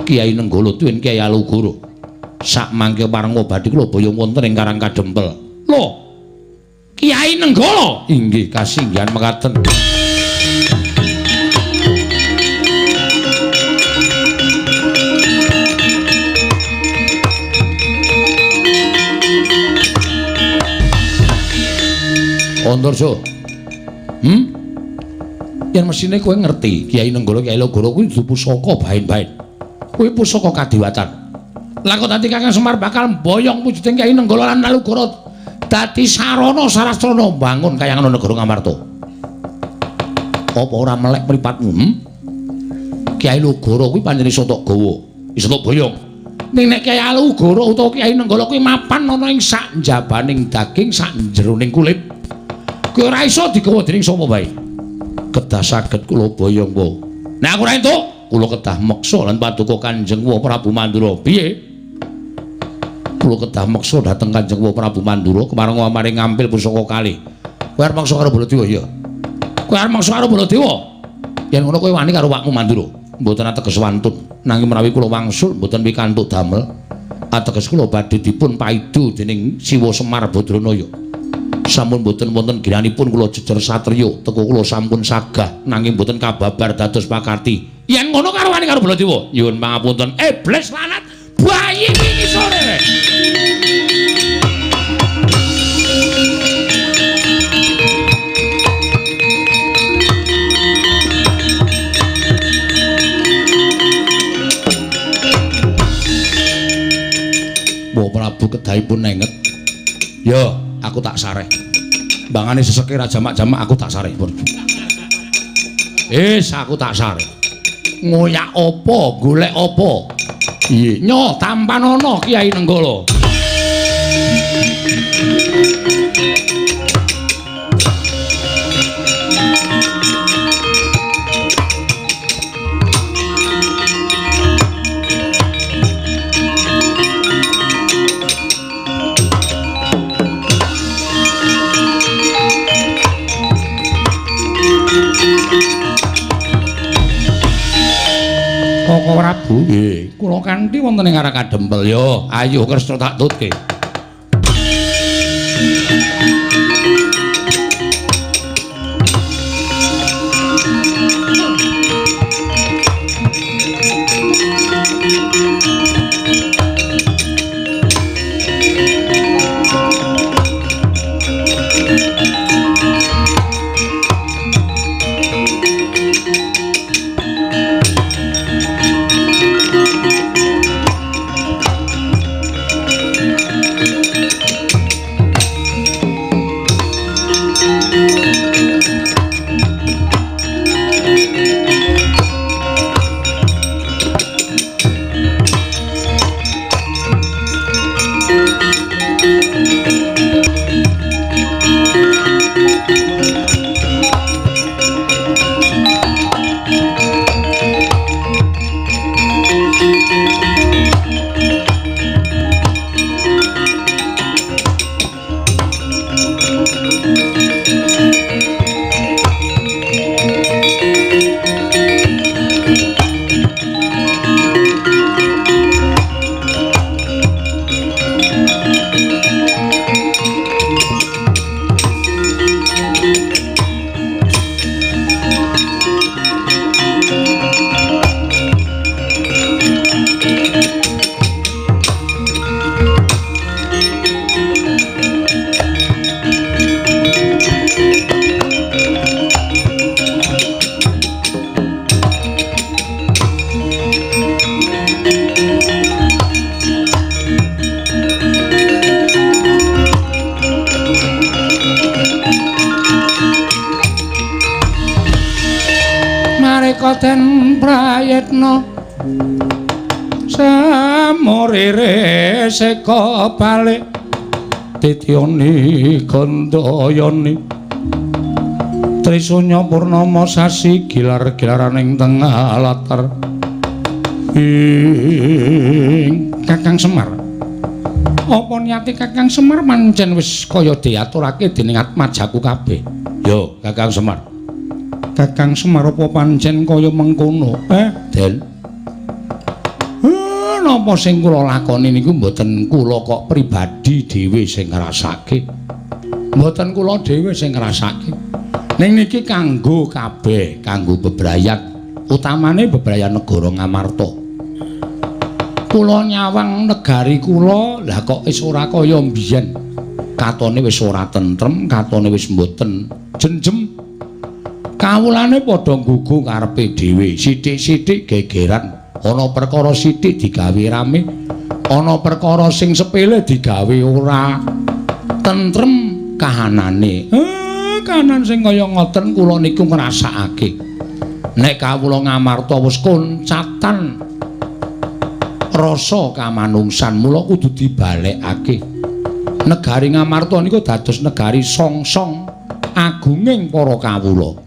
Kyai Nenggala tuwin Kyai Alugara. Sak mangke parenga badhe kula boyong wonten ing Karang Kadempel. Lho. Kyai Nenggala inggih kasinggihan mekaten. Antarja. Yen mesine kowe ngerti Kyai Nenggala Kyai Alugara kuwi duwe pusaka bain-bain. Kuwi pusaka kadiwatan. Lah kok dadi Kakang Semar bakal mboyong wujuding Kyai Nenggala lan Alugara dadi sarana sarasrana bangun kayangan negara Ngamarta. Apa ora melek mripatmu? Kyai Lugoro kuwi pancen iso tok gawa, iso tok boyong. Ning nek Kyai Lugoro utawa Kyai Nenggala kuwi mapan ana ing sak njabaning daging, sak jeroning kulit. Kuwi ora iso digawa dening sapa wae. Kedah saged kula boyong po. Nek aku ora entuk, kula kedah meksa lan paduka Kanjeng Prabu Mandura. Piye? Kula kedah meksa dhateng Kanjeng Prabu Mandura kemareng maring ngampil pusaka kalih. Kowe arep meksa karo Baladewa ya? Kowe arep meksa karo Baladewa? Yen ngono kowe wani karo wakmu Mandura. Mboten ateges wantun, nanging menawi kula wangsul mboten pikantuk damel, ateges kula badhe dipun paidu dening Siwa Semar Badranaya. Sampun mboten wonten giranipun kula jejer satriya, teka kula sampun sagah nanging mboten kababar dados pakarti. Yen ngono karo wani karo Baladewa, nyuwun pangapunten, iblis lanat bayi iki sore. Mbok Prabu kedahipun nenget. Ya, aku tak sareh. Bangane seseke ra jamak-jamak aku tak sareh, Pun. Aku tak sareh. Ngoyak apa, golek apa? Iye, nyo tampan ana Kyai Nenggala. Koko Prabu, nggih, kula kanthi wonten ing arah kadempel ya. Ayo Kresna tak tutke. Den prayetna samorere seka balik tityani gandayani Trisunya purnama sasi gilar-gilaraning tengah latar Kakang Semar apa niati Kakang Semar pancen wis kaya diaturake dening atmajaku kabeh yo Kakang Semar Kakang Semar apa pancen kaya mengkono? Den. Napa sing kula lakoni niku mboten kula kok pribadi dhewe sing ngrasake. Mboten kula dhewe sing ngrasake. Ning niki kanggo kabeh, kanggo bebrayat, utamane bebrayat negara Ngamarta. Kula nyawang negari kula, lah kok wis ora kaya mbiyen. Katone wis ora tentrem, katone wis mboten jenjem. Kawulane padha nggugu karepe dhewe, sithik-sithik gegeran. Ana perkara sithik digawe rame, ana perkara sing sepele digawe ora tentrem kahanane. kanan sing kaya ngoten kula niku ngrasakake. Nek kawula ngamarta wis koncatan rasa kamanungsan mula kudu dibalekake. Negari Ngamarta niku dados negari songsong agunging para kawula.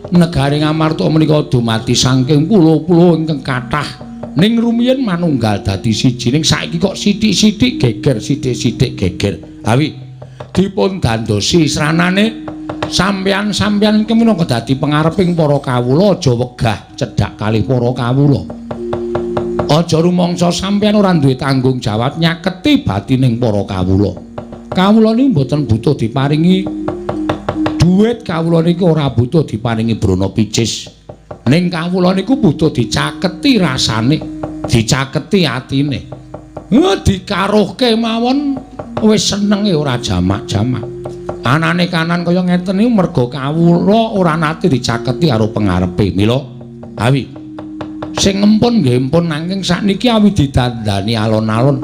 Negari Ngamarta menika dumati saking pulo-pulo ingkang kathah ning rumiyin manunggal dadi siji ning saiki kok sithik-sithik geger sithik-sithik geger. Awi dipun dandosi sranane sampeyan-sampeyan iki minangka dadi pangareping para kawula aja wegah cedhak kalih para kawula. Aja rumangsa sampeyan ora duwe tanggung jawab nyaketi batining para kawula. Kawula niku mboten butuh diparingi dhuwit, kawula niku ora butuh diparingi brana picis. Ning kawula niku butuh dicaketi rasane, dicaketi atine. Dikaruhke mawon wis senenge ora jamak-jamak. Anane kanan kaya ngeten niku merga kawula ora nate dicaketi karo pengarepe. Mila awi sing empun nggih empun nanging sakniki awi didandani alon-alon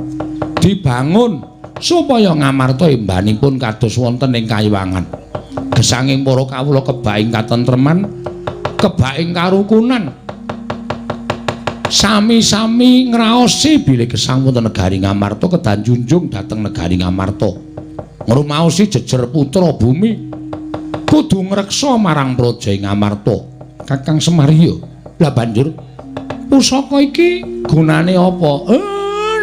dibangun supaya Ngamarta embanipun kados wonten ing kayiwangan. Gesanging para kawula kebaing katentreman, kebaing karukunan. Sami-sami ngraosi bilih gesang wonten negari Ngamarta kedan junjung dhateng negari Ngamarta. Ngrumaosi jejer putra bumi kudu ngreksa marang praja Ngamarta. Kakang Semarya, lah banjur pusaka iki gunane apa?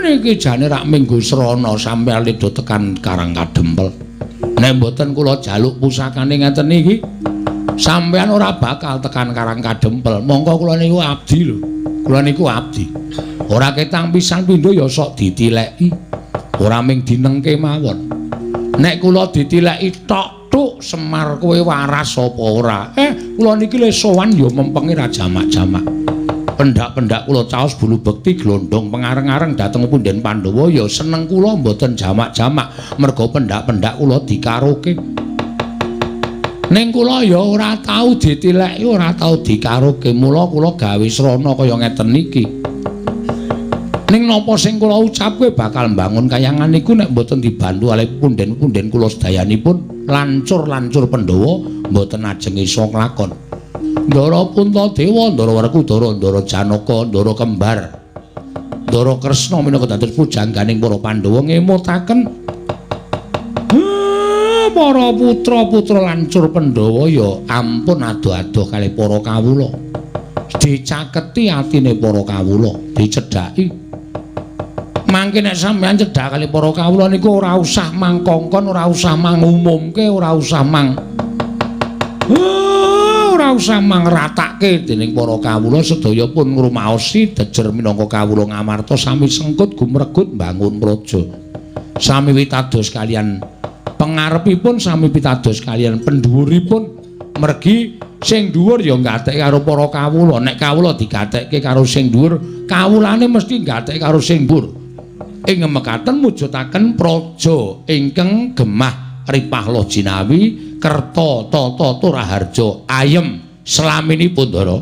Niki jane rak minggu srana sampeyan leda tekan Karang Kadempel. Nek mboten kula jaluk pusakane ngeten iki, sampeyan ora bakal tekan Karang Kadempel. Monggo kula niku abdi lho. Kula niku abdi. Ora ketang pisan pindho ya sok ditileki. Ora ming dinengke mawon. Nek kula ditileki tok-tok Semar kowe waras apa ora? Kula niki le sowan ya mempenge ra jamak-jamak. Pendak-pendak kula caos bulu bekti glondong pengareng-areng dhateng punden Pandhawa ya seneng kula mboten jamak-jamak merga pendak-pendak kula dikaruke. Ning kula ya ora tau ditileki, ora tau dikaruke. Mula kula gawe srana kaya ngeten niki. Ning napa sing kula ucapke bakal mbangun kayangan niku nek mboten dibantu oleh punden-punden kula sedayanipun lancur-lancur Pandhawa mboten ajeng isa nglakon. Ndara Puntadewa, Ndara Werkudara, Ndara Janaka, Ndara Kembar, Ndara Kresna minangka dados pujangganing para Pandhawa ngemutaken para putra-putra lancur Pandhawa ya ampun adoh-adoh kalih para kawula. Dicaketi atine para kawula, dicedhaki. Mangke nek sampeyan cedhak kalih para kawula niku ora usah mangkongkon, ora usah mangumumke, ora usah ora usah mangratake dening para kawula sedaya pun ngrumaosi dejer minangka kawula Ngamarta sami sengkut gumregut mbangun praja. Sami witados kalian pangarepipun, sami pitados kalian pendhuwuripun. Mergi sing dhuwur ya nggatheki karo para kawula. Nek kawula digathekke karo sing dhuwur, kawulane mesti nggatheki karo sing dhuwur. Ing mekaten mujudaken praja ingkang gemah ripah Jinawi, kerta tata turaharja ayem slaminipun Ndara.